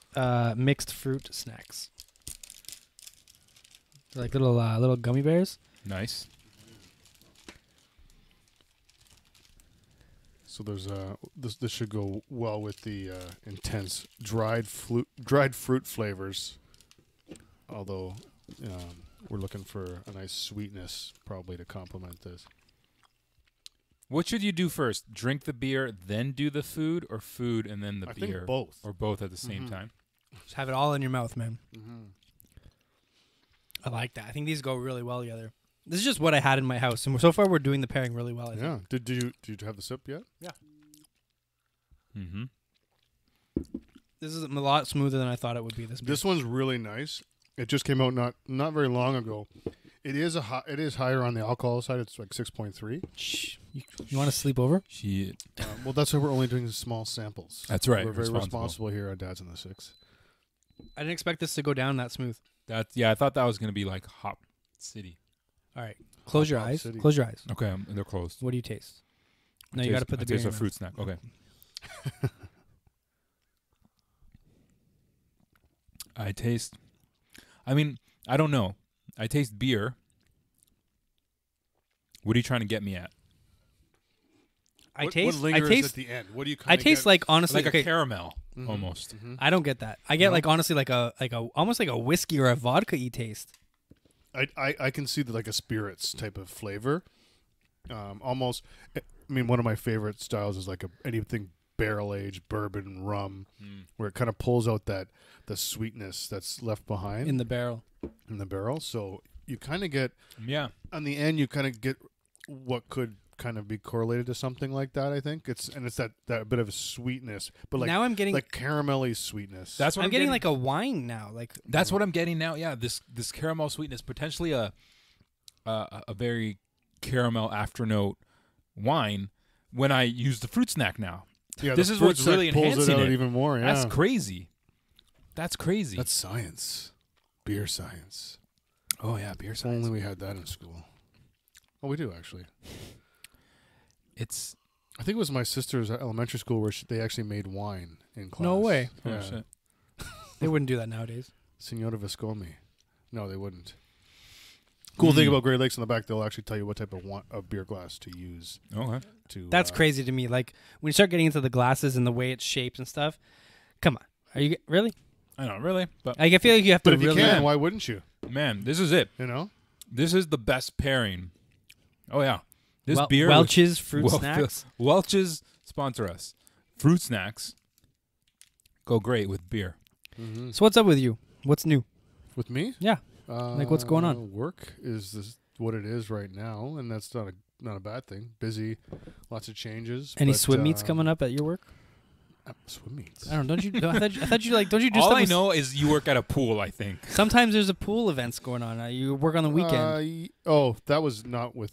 B: mixed fruit snacks. They're like little gummy bears.
A: Nice.
C: So there's this should go well with the intense dried fruit flavors. Although we're looking for a nice sweetness probably to complement this.
A: What should you do first? Drink the beer, then do the food, or food and then the
C: I
A: beer?
C: think both.
A: Or both at the same
C: Mhm.
A: time?
B: Just have it all in your mouth, man.
C: Mm-hmm.
B: I like that. I think these go really well together. This is just what I had in my house, and so far we're doing the pairing really well. I think.
C: Yeah. Did you have the sip yet?
A: Mm-hmm.
B: This is a lot smoother than I thought it would be.
C: This one's really nice. It just came out not very long ago. It is higher on the alcohol side. It's like 6.3.
B: Shh. You want to sleep over?
A: Shit.
C: Well, that's why we're only doing small samples.
A: That's right.
C: We're very
A: responsible.
C: responsible here on Dads in the Six.
B: I didn't expect this to go down that smooth.
A: I thought that was going to be like Hop City.
B: All right, close your
C: Hop
B: eyes.
C: City.
B: Close your eyes.
A: Okay, they're closed.
B: What do you taste? No,
A: I
B: you got to
A: taste-
B: put the
A: I
B: beer
A: taste
B: in
A: a
B: your
A: fruit snack. Okay. I mean, I don't know. I taste beer. What are you trying to get me at?
C: What lingers at the end? What do you?
B: I taste like honestly
A: Like a caramel almost.
C: Mm-hmm.
B: I don't get that. I get like honestly like a almost like a whiskey or a vodka-y taste.
C: I can see like a spirits type of flavor. Almost. I mean, one of my favorite styles is like anything barrel aged bourbon rum, where it kind of pulls out the sweetness that's left behind
B: In the barrel.
C: So you kind of get on the end. You kind of get what could kind of be correlated to something like that. I think it's that bit of a sweetness, but like
B: now I'm getting
C: like caramelly sweetness.
A: That's what
B: I'm getting like a wine now. Like
A: that's what I'm getting now. Yeah, this caramel sweetness, potentially a very caramel afternote wine when I use the fruit snack now.
C: Yeah,
A: this
C: the
A: is
C: fruit
A: what's
C: snack
A: really
C: pulls
A: enhancing
C: it out
A: it.
C: even more. Yeah.
A: That's crazy. That's crazy.
C: That's science, beer science.
A: Oh yeah, beer
C: If
A: science.
C: only we had that in school. Oh, we do actually.
A: It's
C: I think it was my sister's elementary school where they actually made wine in class.
B: No way.
A: oh
C: Yeah.
A: shit.
B: they wouldn't do that nowadays.
C: Signora Viscomi. No, they wouldn't. Cool thing about Great Lakes in the back, they'll actually tell you what type of beer glass to use.
A: Okay.
B: That's crazy to me. Like when you start getting into the glasses and the way it's shaped and stuff. Come on, are you really?
A: I don't really, but
B: Like I feel like you have to
C: But if you
B: really.
C: can, why wouldn't you?
A: man, this is it.
C: You know?
A: This is the best pairing. Oh yeah, this beer.
B: Welch's fruit
A: Wel-
B: snacks.
A: Welch's sponsor us. Fruit snacks go great with beer.
C: Mm-hmm.
B: So what's up with you? What's new?
C: With me?
B: Yeah. Like, what's going on?
C: Work is what it is right now, and that's not a bad thing. Busy, lots of changes.
B: Any
C: but,
B: swim meets coming up at your work?
C: Swim meets.
B: I don't know. Don't you? I thought you like. Don't you do
A: All
B: stuff?
A: I
B: with-
A: know is you work at a pool. I think.
B: Sometimes there's a pool events going on. You work on the weekend.
C: That was not with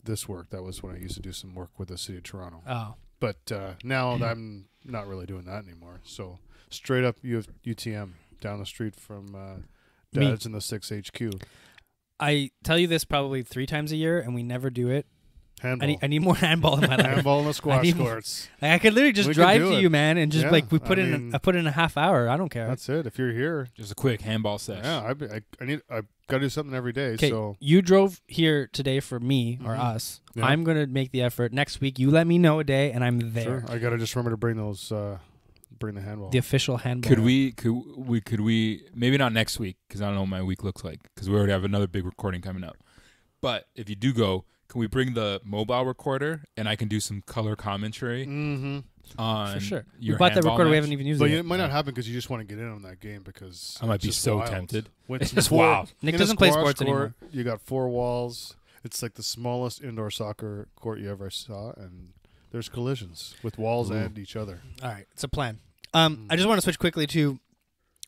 C: this work. That was when I used to do some work with the city of Toronto.
B: Oh,
C: But now I'm not really doing that anymore. So straight up UTM down the street from
B: Me.
C: Dad's in the 6 HQ.
B: I tell you this probably 3 times a year, and we never do it.
C: Handball.
B: I need more handball in my life.
C: Handball in the squash
B: need more-
C: courts.
B: Like, I could literally just
C: We could
B: drive
C: do
B: to
C: it.
B: you, man, and just
C: Yeah,
B: like we put
C: I
B: in
C: mean-
B: I put in a half hour. I don't care.
C: That's it. If you're here,
A: Just a quick handball sesh.
C: yeah, I've got to do something every day.
B: Okay,
C: So
B: you drove here today for me or
C: Mhm.
B: us.
C: Yeah.
B: I'm gonna make the effort. Next week, you let me know a day, and I'm there.
C: sure, I got to just remember to bring the handball.
B: The official handball.
A: Could we maybe not next week because I don't know what my week looks like because we already have another big recording coming up. But if you do go, can we bring the mobile recorder and I can do some color commentary
C: Mm-hmm.
A: on
B: For sure. We
A: your
B: bought that
A: handball
B: recorder. We
A: match?
B: haven't even used
C: But
B: it.
C: it might not happen because you just want to get in on that game because
A: I might
C: it's
A: be
C: just
A: so
C: wild.
A: tempted.
C: When
A: It's just wild.
B: Nick
C: in a
B: doesn't play
C: squash
B: sports
C: court,
B: anymore.
C: You got 4 walls. It's like the smallest indoor soccer court you ever saw, and there's collisions with walls and each other.
B: All right, it's a plan. I just want to switch quickly to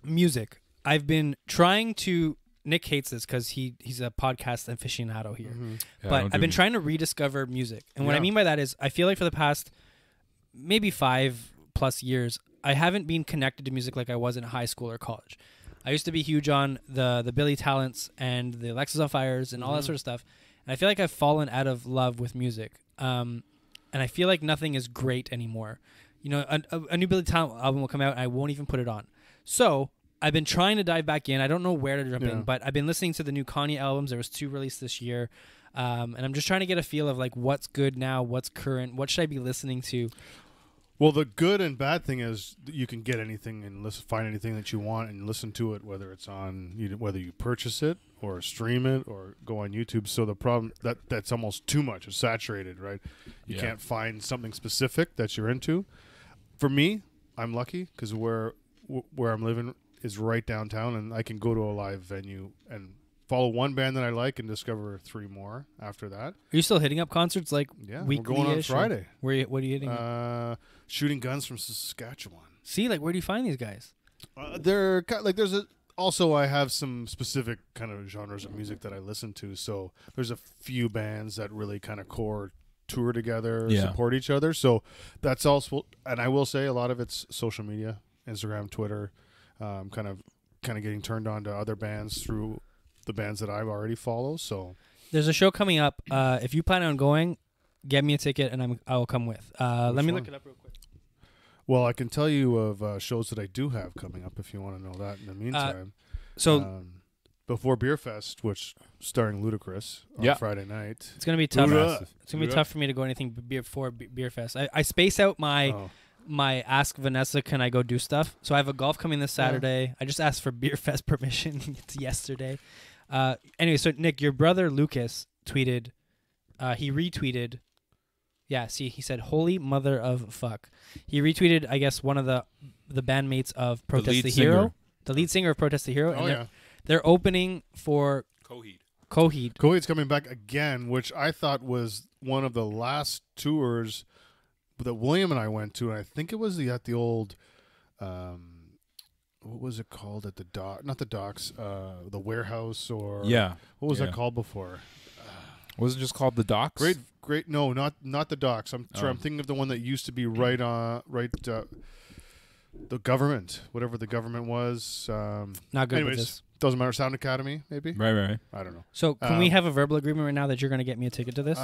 B: music. I've been trying to. Nick hates this because he's a podcast aficionado here.
C: Mm-hmm.
A: Yeah,
B: But
A: don't
B: I've
A: do
B: been
A: me.
B: trying to rediscover music. And what I
C: Yeah.
B: mean by that is I feel like for the past maybe 5+ years, I haven't been connected to music like I was in high school or college. I used to be huge on the Billy Talents and the Alexis on Fires and all that sort of stuff. And I feel like I've fallen out of love with music. And I feel like nothing is great anymore. You know, a new Billy Talent album will come out and I won't even put it on. So I've been trying to dive back in. I don't know where to jump in, but I've been listening to the new Kanye albums. There was 2 released this year. And I'm just trying to get a feel of like what's good now, what's current, what should I be listening to?
C: Well, the good and bad thing is that you can get anything and find anything that you want and listen to it, whether it's on whether you purchase it or stream it or go on YouTube. So the problem that's almost too much. It's saturated, right? You
A: Yeah.
C: can't find something specific that you're into. For me, I'm lucky because where I'm living is right downtown, and I can go to a live venue and follow one band that I like and discover 3 more after that.
B: Are you still hitting up concerts like
C: Yeah,
B: weekly?
C: we're going on Friday.
B: What are you hitting?
C: Shooting Guns from Saskatchewan.
B: See, like where do you find these guys?
C: They're like there's a. Also, I have some specific kind of genres of music that I listen to. So there's a few bands that really kind of core tour together, support each other. So that's also, and I will say a lot of it's social media, Instagram, Twitter, kind of getting turned on to other bands through the bands that I already follow. So
B: There's a show coming up. If you plan on going, get me a ticket and I will come with. Let me look it up real quick.
C: Well, I can tell you of shows that I do have coming up if you want to know that in the meantime. Before Beer Fest, which starring Ludacris on Friday night.
B: It's gonna be tough.
C: Luda.
B: It's gonna be tough for me to go anything before Beer Fest. I space out my Ask Vanessa, can I go do stuff? So I have a golf coming this Saturday. I just asked for Beer Fest permission. It's yesterday. Anyway, so Nick, your brother Lucas tweeted. He retweeted. Yeah, see, he said, "Holy mother of fuck." He retweeted, I guess, one of the bandmates of Protest the Hero, the lead singer of Protest the Hero.
C: Oh,
B: and they're opening for Coheed.
C: Coheed's coming back again, which I thought was one of the last tours that William and I went to, and I think it was at the old, what was it called at the dock? Not the docks, the warehouse, or what was that called before?
A: Was it just called the Docks?
C: Great. No, not the docks. I'm thinking of the one that used to be right. The government, whatever the government was.
B: Not good
C: anyways,
B: with this.
C: Doesn't matter. Sound Academy, maybe.
A: Right.
C: I don't know.
B: So can we have a verbal agreement right now that you're going to get me a ticket to this?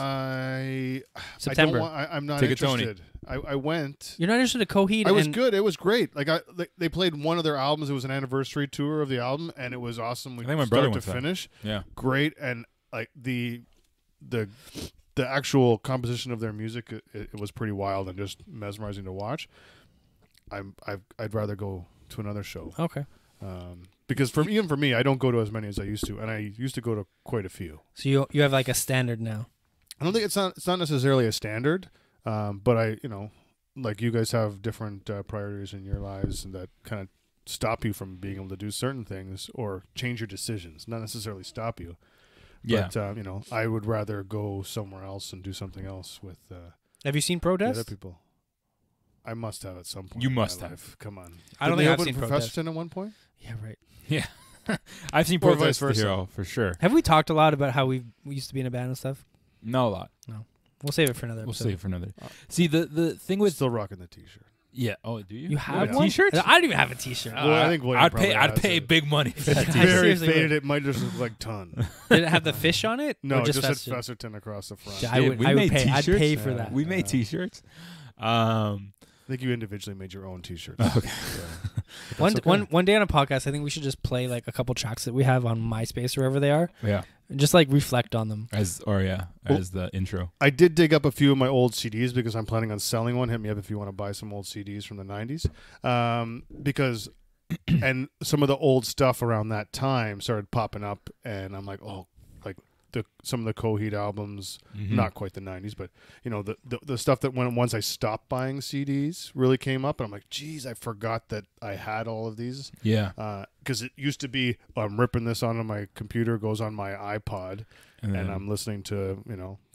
B: September.
C: I'm not
A: Ticket
C: interested. I went.
B: You're not interested in Coheed?
C: I was good. It was great. They played one of their albums. It was an anniversary tour of the album, and it was awesome.
A: I think my brother went
C: to finish.
A: Yeah,
C: great. And like the actual composition of their music, it was pretty wild and just mesmerizing to watch. I'd rather go to another show.
B: Okay.
C: Because even for me, I don't go to as many as I used to, and I used to go to quite a few.
B: So you have like a standard now.
C: I don't think it's not necessarily a standard, but like you guys have different priorities in your lives and that kind of stop you from being able to do certain things or change your decisions, not necessarily stop you.
A: Yeah.
C: But I would rather go somewhere else and do something else with.
B: Have you seen Protest?
C: Other people. I must have at some point.
A: You must have.
C: Come on.
B: I don't think I've
C: open
B: seen
C: for
B: Protest.
C: Festerton at one point.
B: Yeah, right.
A: Yeah. I've seen
C: Or
A: Protest
C: vice
A: the
C: versa.
A: Hero for sure.
B: Have we talked a lot about how we used to be in a band and stuff?
A: No, a lot.
B: No. We'll save it for another
A: We'll
B: episode.
A: save it for another. See, the thing with
C: Still rocking the T-shirt.
A: yeah. Oh, do you?
B: You have
A: a
B: one?
A: T-shirt?
B: I don't even have a T-shirt.
C: Well, I think William
A: I'd
C: probably
A: pay
C: has it.
A: big money for that
B: I
A: T-shirt.
C: Very
B: seriously
C: faded.
B: would.
C: It might just look like ton.
B: Did it have the fish on it?
C: No,
B: or
C: it just said
B: Festerton?
C: Festerton across the front.
B: Yeah,
C: I
B: I would
A: made
B: pay. I'd
A: T-shirts.
B: pay for that.
A: We made T-shirts.
C: think you individually made your own T-shirts.
A: Okay.
B: One day on a podcast, I think we should just play like a couple tracks that we have on MySpace or wherever they are,
A: Yeah.
B: and just like reflect on them.
A: As the intro.
C: I did dig up a few of my old CDs because I'm planning on selling one. Hit me up if you want to buy some old CDs from the 90s. Because and some of the old stuff around that time started popping up, and I'm like, oh, like some of the Coheed albums, not quite the 90s, but the stuff that once I stopped buying CDs really came up, and I'm like, geez, I forgot that I had all of these.
A: Yeah.
C: Because it used to be, I'm ripping this onto my computer, goes on my iPod, and I'm listening to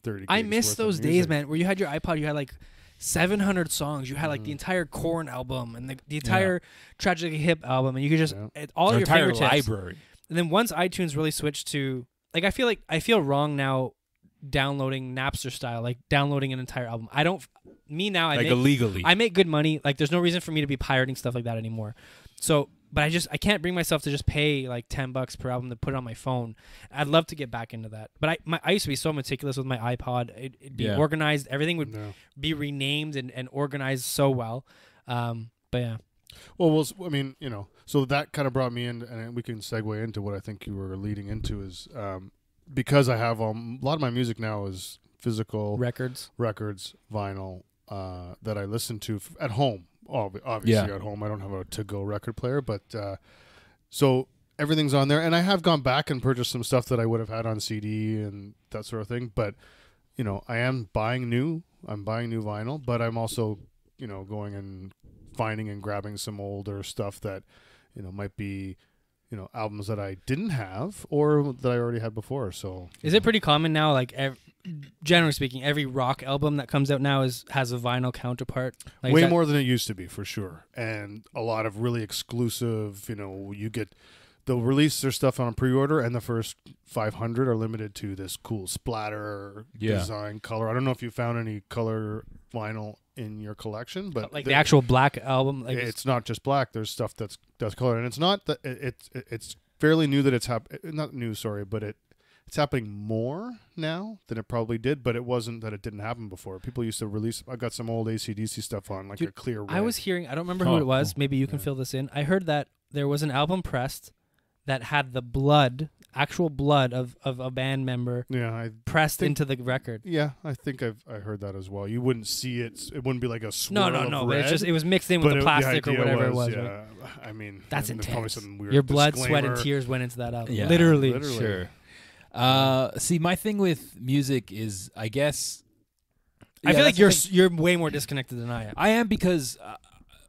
C: 30.
B: I
C: gigs
B: miss
C: worth of
B: those days,
C: music.
B: man, where you had your iPod, you had like 700 songs, you had like the entire Korn album and the entire Tragically Hip album, and you could just all
A: Our
B: your
A: entire
B: fingertips.
A: library.
B: And then once iTunes really switched to like, I feel wrong now downloading Napster style, like downloading an entire album. I
A: Illegally.
B: I make good money. Like there's no reason for me to be pirating stuff like that anymore. So, but I can't bring myself to just pay like $10 per album to put it on my phone. I'd love to get back into that. But I used to be so meticulous with my iPod. It'd be organized. Everything would be renamed and organized so well. But yeah.
C: Well, so that kind of brought me in, and we can segue into what I think you were leading into is because I have a lot of my music now is physical
B: records,
C: vinyl that I listen to at home. Obviously at home. I don't have a to-go record player, but so everything's on there. And I have gone back and purchased some stuff that I would have had on CD and that sort of thing. But, I am buying new. I'm buying new vinyl, but I'm also, going and finding and grabbing some older stuff that, might be, albums that I didn't have or that I already had before. So
B: is it pretty common now? Like, generally speaking, every rock album that comes out now has a vinyl counterpart. Like
C: way more than it used to be, for sure. And a lot of really exclusive. They'll release their stuff on a pre-order, and the first 500 are limited to this cool splatter design color. I don't know if you found any color vinyl in your collection, but
B: like the actual black album. Like
C: it's not just black. There's stuff that's color, and it's not that it's fairly new that it's not new. Sorry, but it's happening more now than it probably did, but it wasn't that it didn't happen before. People used to release. I got some old AC/DC stuff on, like
B: Dude,
C: a clear.
B: I
C: red.
B: was hearing. I don't remember who it was.
A: cool.
B: Maybe you can fill this in. I heard that there was an album pressed that had the blood, actual blood of a band member
C: Yeah, I
B: pressed
C: think-
B: into the record.
C: Yeah, I think I heard that as well. You wouldn't see it. It wouldn't be like a
B: No,
C: swirl of
B: But
C: red,
B: it was mixed in with
C: but
B: the plastic or
C: idea
B: whatever it was.
C: Yeah,
B: Right?
C: I mean,
B: That's
C: and there's probably
B: intense.
C: some weird
B: Your blood, sweat, and
C: disclaimer.
B: tears went into that album.
A: Yeah.
B: Literally.
A: Sure. See, my thing with music is, I guess,
B: I
A: yeah,
B: feel like
A: that's the
B: you're
A: thing.
B: way more disconnected than I am.
A: I am because,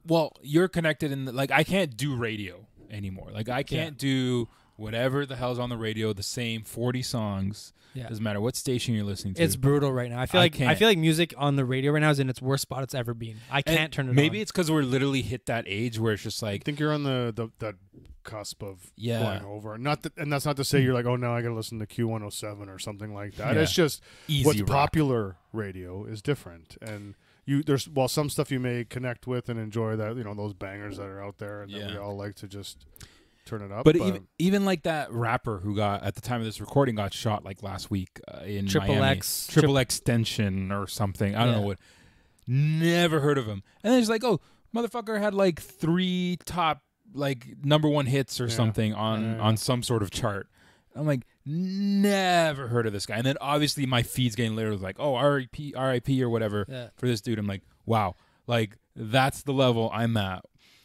A: well, you're connected in like I can't do radio anymore. Like I can't do whatever the hell's on the radio. The same 40 songs.
B: Yeah.
A: Doesn't matter what station you're listening to.
B: It's brutal right now. I feel
A: I
B: like
A: can't.
B: music on the radio right now is in its worst spot it's ever been. I
A: And
B: can't turn it
A: maybe
B: on.
A: it's because we're literally hit that age where it's just
C: I
A: like,
C: think you're on that cusp of
A: Yeah.
C: going over. Not that, and that's not to say you're like, oh, now I got to listen to Q107 or something like that.
A: Yeah.
C: It's just
A: easy
C: what's
A: rock.
C: popular radio is different, and there's some stuff you may connect with and enjoy, that those bangers that are out there, and then we
A: Yeah.
C: all like to just turn it up.
A: But even like that rapper who got at the time of this recording got shot like last week in
B: Triple
A: Miami.
B: X.
A: Triple Extension or something. I don't know
B: Yeah.
A: what. Never heard of him. And then it's like, oh, motherfucker had like 3 top like #1 hits or
C: Yeah.
A: something on some sort of chart. I'm like, never heard of this guy. And then obviously my feed's getting literally like, oh, RIP or whatever
B: Yeah.
A: for this dude. I'm like, wow, like that's the level I'm at.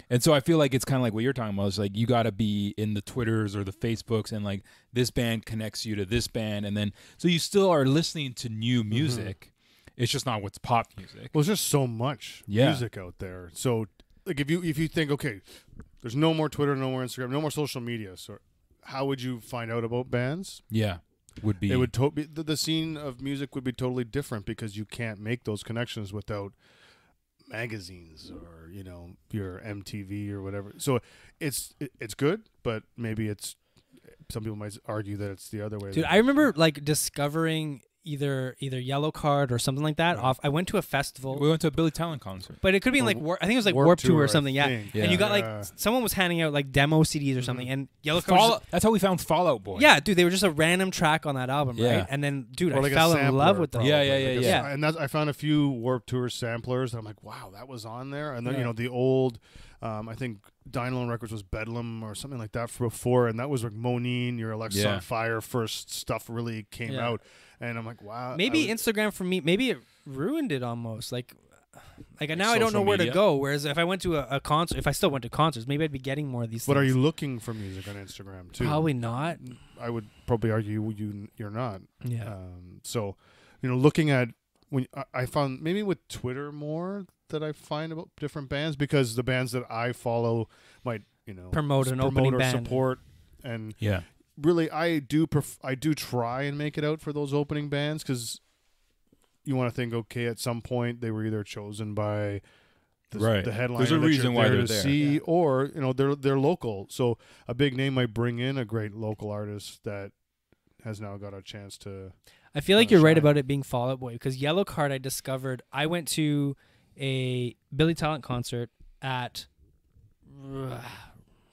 A: And so I feel like it's kind of like what you're talking about. It's like you got to be in the Twitters or the Facebooks, and like this band connects you to this band, and then so you still are listening to new music. It's just not what's pop music.
C: well, there's just so much
A: Yeah.
C: music out there. So like if you think, okay, there's no more Twitter, no more Instagram, no more social media, so how would you find out about bands?
A: Yeah, would be.
C: It would the scene of music would be totally different, because you can't make those connections without magazines or your MTV or whatever. So it's good, but maybe some people might argue that it's the other way.
B: Dude, I remember like discovering either Yellow Card or something like that.
C: Yeah.
B: I went to a festival,
A: We went to a Billy Talent concert.
B: but it could be
C: Or
B: like I think it was like Warp Tour or something. Yeah.
C: think.
B: And you got
C: Yeah.
B: like someone was handing out like demo CDs or something, and Yellow Card.
A: Fallout, that's how we found Fallout Boy.
B: Yeah, dude, they were just a random track on that album,
A: Yeah.
B: right? And then, dude,
C: Or
B: I
C: like a
B: fell in
C: sampler,
B: love with them.
C: probably.
A: Yeah, yeah,
C: Like a
A: yeah.
C: sa- And I found a few Warp Tour samplers. And I'm like, wow, that was on there. And then
B: Yeah.
C: the old, I think Dynalone Records was Bedlam or something like that before, and that was like Monine, Your Alexis
A: Yeah.
C: on Fire first stuff really came
B: Yeah.
C: out, and I'm like, wow.
B: Maybe
C: I would-
B: Instagram for me, maybe it ruined it almost. Like now I don't know
A: social
B: where to
A: media?
B: go. Whereas if I went to a concert, if I still went to concerts, maybe I'd be getting more of these
C: But
B: things.
C: are you looking for music on Instagram too?
B: Probably not.
C: I would probably argue you're not.
B: Yeah.
C: So, looking at I found maybe with Twitter more that I find about different bands, because the bands that I follow might
B: Promote an opening
C: or
B: band.
C: support, and
A: Yeah.
C: really I do try and make it out for those opening bands, because you want to think, okay, at some point they were either chosen by
A: Right.
C: the headliner.
A: There's a
C: that you're
A: reason why
C: there
A: they're
C: to
A: there.
C: see,
B: Yeah.
C: or they're local. So a big name might bring in a great local artist that has now got a chance to.
B: I feel like you're right
C: shine.
B: about it being Fall Out Boy, because Yellow Card I discovered. I went to a Billy Talent concert at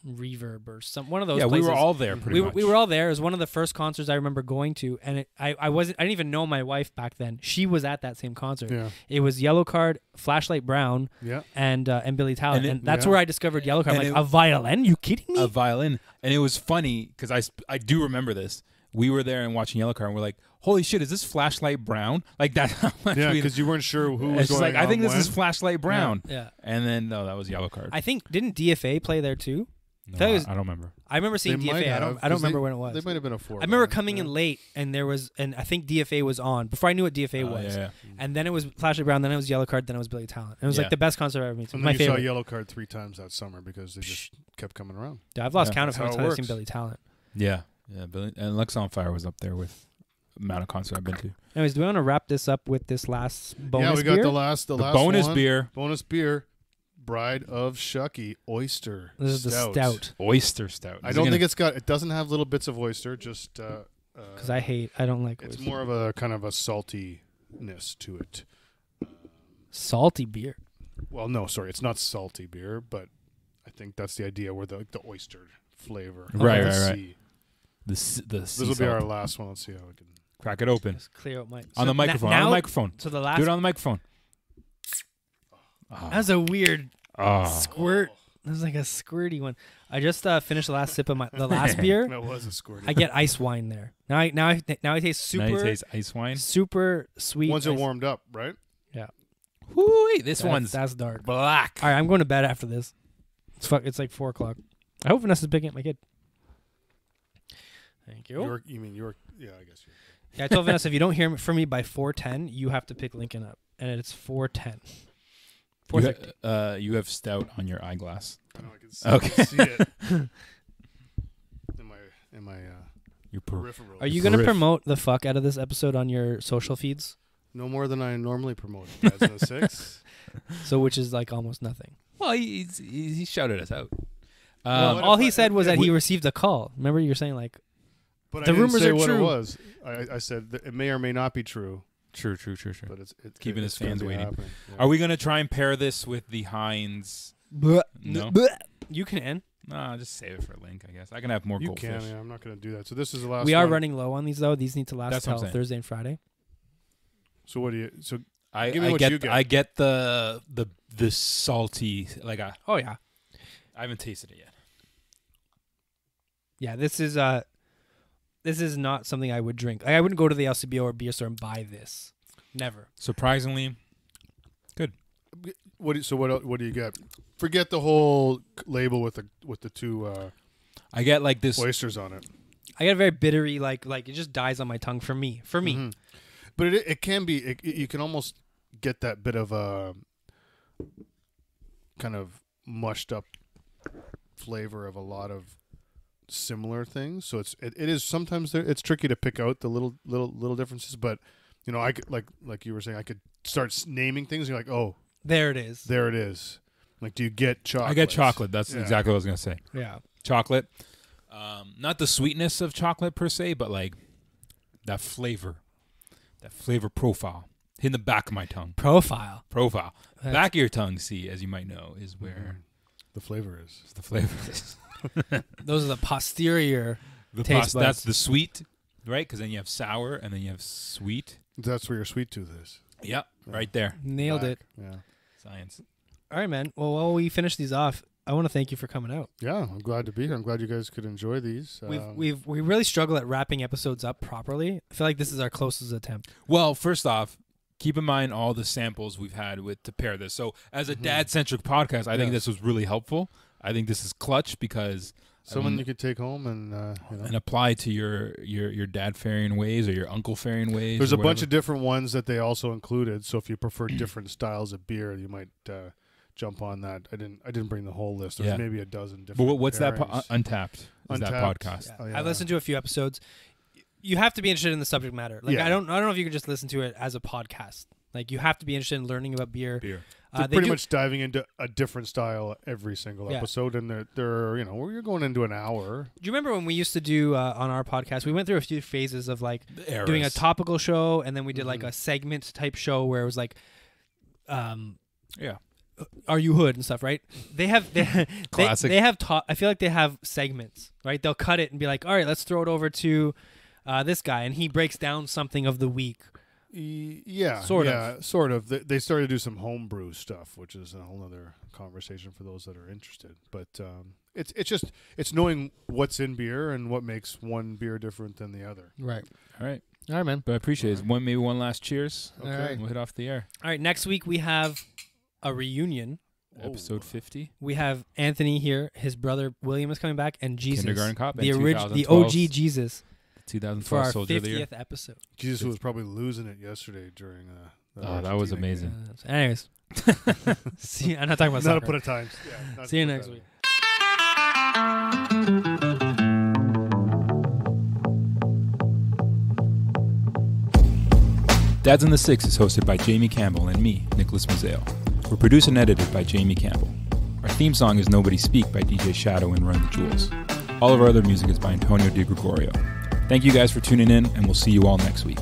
B: Reverb or one of those
A: Yeah,
B: places.
A: we were all there pretty much.
B: We were all there. It was one of the first concerts I remember going to, and I didn't even know my wife back then. She was at that same concert.
C: Yeah,
B: It was Yellow Card, Flashlight Brown,
C: yeah.
B: and Billy Talent, and, that's
C: yeah.
B: where I discovered Yellow Card. I'm
A: And
B: like, a violin? You kidding me?
A: a violin. And it was funny because I do remember this. We were there and watching Yellow Card, and we're like, holy shit, is this Flashlight Brown? Like that's how much
C: Yeah,
A: we-
C: because you weren't sure who was
A: it's just
C: going
A: like, I
C: on
A: think this
C: when.
A: is Flashlight Brown.
B: Yeah.
A: And then, no, that was Yellow Card.
B: I think, didn't DFA play there too?
A: No,
B: thought it was-
A: I don't remember.
B: I remember seeing
C: They might
B: DFA. I
C: have,
B: don't
C: 'cause
B: remember when it was.
C: They might have been a four.
B: I remember
C: band,
B: coming in late, and I think DFA was on before I knew what DFA
A: Oh,
B: was.
A: yeah.
B: And then it was Flashlight Brown, then it was Yellow Card, then it was Billy Talent. It was
A: Yeah.
B: like the best concert I've ever been to.
C: And
B: My
C: then you
B: favorite.
C: saw Yellow Card 3 times that summer because they just kept coming around.
B: Dude, I've lost
A: Yeah.
B: count of
C: That's
B: how many
C: how it
B: times I've seen
C: works.
B: Billy Talent.
A: Yeah. Billy, and Lex on Fire was up there with the amount of concerts I've been to.
B: Anyways, do we want to wrap this up with this last bonus
C: Yeah, we got
B: beer?
C: the last
A: bonus
C: one.
A: beer,
C: Bonus beer. Bride of Shucky Oyster.
B: This is the stout.
A: oyster stout.
C: I don't think it doesn't have little bits of oyster, just
B: Because I don't like
C: it's
B: oyster.
C: more of a kind of a saltiness to it.
B: Salty beer.
C: Well, no, sorry, it's not salty beer, but I think that's the idea, where the oyster flavor.
A: Right,
C: of the
A: right, right.
C: sea.
A: This
C: will be our last one. Let's see how we can
A: crack it open
B: Just clear out my
A: on the microphone.
B: Now,
A: on the microphone.
B: So the last.
A: Do it on the microphone.
B: That's a weird
A: Oh.
B: squirt. That was like a squirty one. I just finished the last sip of the last beer.
C: That was a squirty.
B: I get ice wine there. Now I taste super.
A: Now you taste ice wine.
B: Super sweet.
C: Once it
B: ice-
C: warmed up, right?
B: Yeah.
A: Whoo, this one's
B: that's dark.
A: black.
B: All right, I'm going to bed after this. It's like 4:00. I hope Vanessa's picking up my kid. Thank you.
C: You mean York? Yeah, I guess.
B: Yeah, I told Vanessa if you don't hear from me by 4:10, you have to pick Lincoln up, and it's 4:10. 4:50.
A: You have stout on your eyeglass.
C: I know I can see,
A: Okay.
C: I can see it in my
A: Your
C: peripheral.
B: Are you going to
A: Riff.
B: promote the fuck out of this episode on your social feeds?
C: No more than I normally promote. Dads in the 6.
B: So which is like almost nothing.
A: Well, he shouted us out.
B: Well,
C: what
B: all
C: if
B: he
C: I-
B: said was that
C: we-
B: he received a call. Remember you were saying like
C: But
B: The
C: I didn't
B: rumors
C: say
B: are
C: what
B: true.
C: it was. I said that it may or may not be true,
A: True.
C: but it's
A: Keeping his
C: it's gonna
A: fans
C: be
A: waiting.
C: happening. Yeah.
A: Are we gonna try and pair this with the Heinz? No.
B: You can end.
A: Nah, just save it for Link. I guess I can have more
C: You
A: goldfish.
C: can. Yeah, I'm not going to do that. So this is the last.
B: We are
C: one.
B: running low on these though. These need to last
A: That's what I'm
B: till
A: saying.
B: Thursday and Friday.
C: So what do you? So
A: I
C: Give me what you get.
A: I get the salty. Like I
B: Oh yeah.
A: haven't tasted it yet.
B: Yeah, this is not something I would drink. I wouldn't go to the LCBO or beer store and buy this. Never.
A: Surprisingly,
C: what do you get? Forget the whole label with the two
A: I get like this.
C: oysters on it.
B: I get a very bittery like it just dies on my tongue for me.
C: Mhm. But it can be. You can almost get that bit of a kind of mushed up flavor of a lot of similar things. So it is sometimes it's tricky to pick out the little differences. But you know, I could, like you were saying, I could start naming things. And you're like, oh,
B: There it is.
C: there it is. Like, do you get chocolate?
A: I get chocolate. That's
C: Yeah.
A: exactly what I was gonna say.
B: Yeah.
A: Chocolate. Not the sweetness of chocolate per se, but like that flavor profile hitting the back of my tongue.
B: Profile.
A: Back of your tongue, see, as you might know, is where
C: the flavor is.
A: the flavor is.
B: Those are the posterior.
A: The
B: Taste buds.
A: that's the sweet, right? Because then you have sour and then you have sweet.
C: That's where your sweet tooth is.
A: Yep,
C: Yeah.
A: right there.
B: Nailed
C: Back.
B: it.
C: Yeah.
A: Science.
B: All right, man. Well, while we finish these off, I want to thank you for coming out.
C: Yeah, I'm glad to be here. I'm glad you guys could enjoy these.
B: We really struggle at wrapping episodes up properly. I feel like this is our closest attempt.
A: Well, first off, keep in mind all the samples we've had to pair this. So, as a dad-centric podcast, I think
C: Yes.
A: this was really helpful. I think this is clutch because
C: someone you could take home and you know.
A: and apply to your dad faring ways or your uncle faring ways.
C: There's
A: or
C: a bunch
A: whatever.
C: of different ones that they also included. So if you prefer different styles of beer, you might jump on that. I didn't bring the whole list. There's
A: Yeah.
C: maybe a dozen different.
A: But what's that?
C: pairings.
A: Untapped. Is that
C: Untapped.
A: podcast?
C: Oh, yeah.
B: I've listened to a few episodes. You have to be interested in the subject matter. Like
C: Yeah.
B: I don't know if you could just listen to it as a podcast. Like you have to be interested in learning about beer.
A: Beer.
C: They're
B: They
C: pretty
B: do-
C: much diving into a different style every single
B: Yeah.
C: episode, and they're you know you're going into an hour.
B: Do you remember when we used to do on our podcast? We went through a few phases of like
A: Eras.
B: doing a topical show, and then we did like
C: Mhm.
B: a segment type show where it was like,
A: Yeah.
B: "Are you hood?" and stuff, right? They have
A: Classic.
B: They have I feel like they have segments, right? They'll cut it and be like, "All right, let's throw it over to this guy," and he breaks down something of the week.
C: Yeah,
B: Sort of.
C: yeah, sort of. They started to do some homebrew stuff, which is a whole other conversation for those that are interested. But it's knowing what's in beer and what makes one beer different than the other.
B: Right.
A: All right.
B: All right, man.
A: But I appreciate it. Maybe one last cheers.
B: All right.
A: We'll hit off the air.
B: All right. Next week we have a reunion.
C: Whoa.
A: Episode 50.
B: We have Anthony here. His brother William is coming back, and Jesus,
A: Kindergarten Cop.
B: the
A: and
B: the
A: 2012
B: OG Jesus,
A: 2012
B: for our
A: Soldier of the Year.
B: 50th episode.
C: Jesus was probably losing it yesterday during.
A: Oh, that was
C: Argentina
A: amazing.
C: game.
B: Anyways, see, I'm not talking about
C: Not to
B: soccer.
C: put a time. Yeah, not to
B: See you
C: put
B: next
C: that
B: week.
A: Dads in the Six is hosted by Jamie Campbell and me, Nicholas Mazzeo. We're produced and edited by Jamie Campbell. Our theme song is Nobody Speak by DJ Shadow and Run the Jewels. All of our other music is by Antonio Di Gregorio. Thank you guys for tuning in, and we'll see you all next week.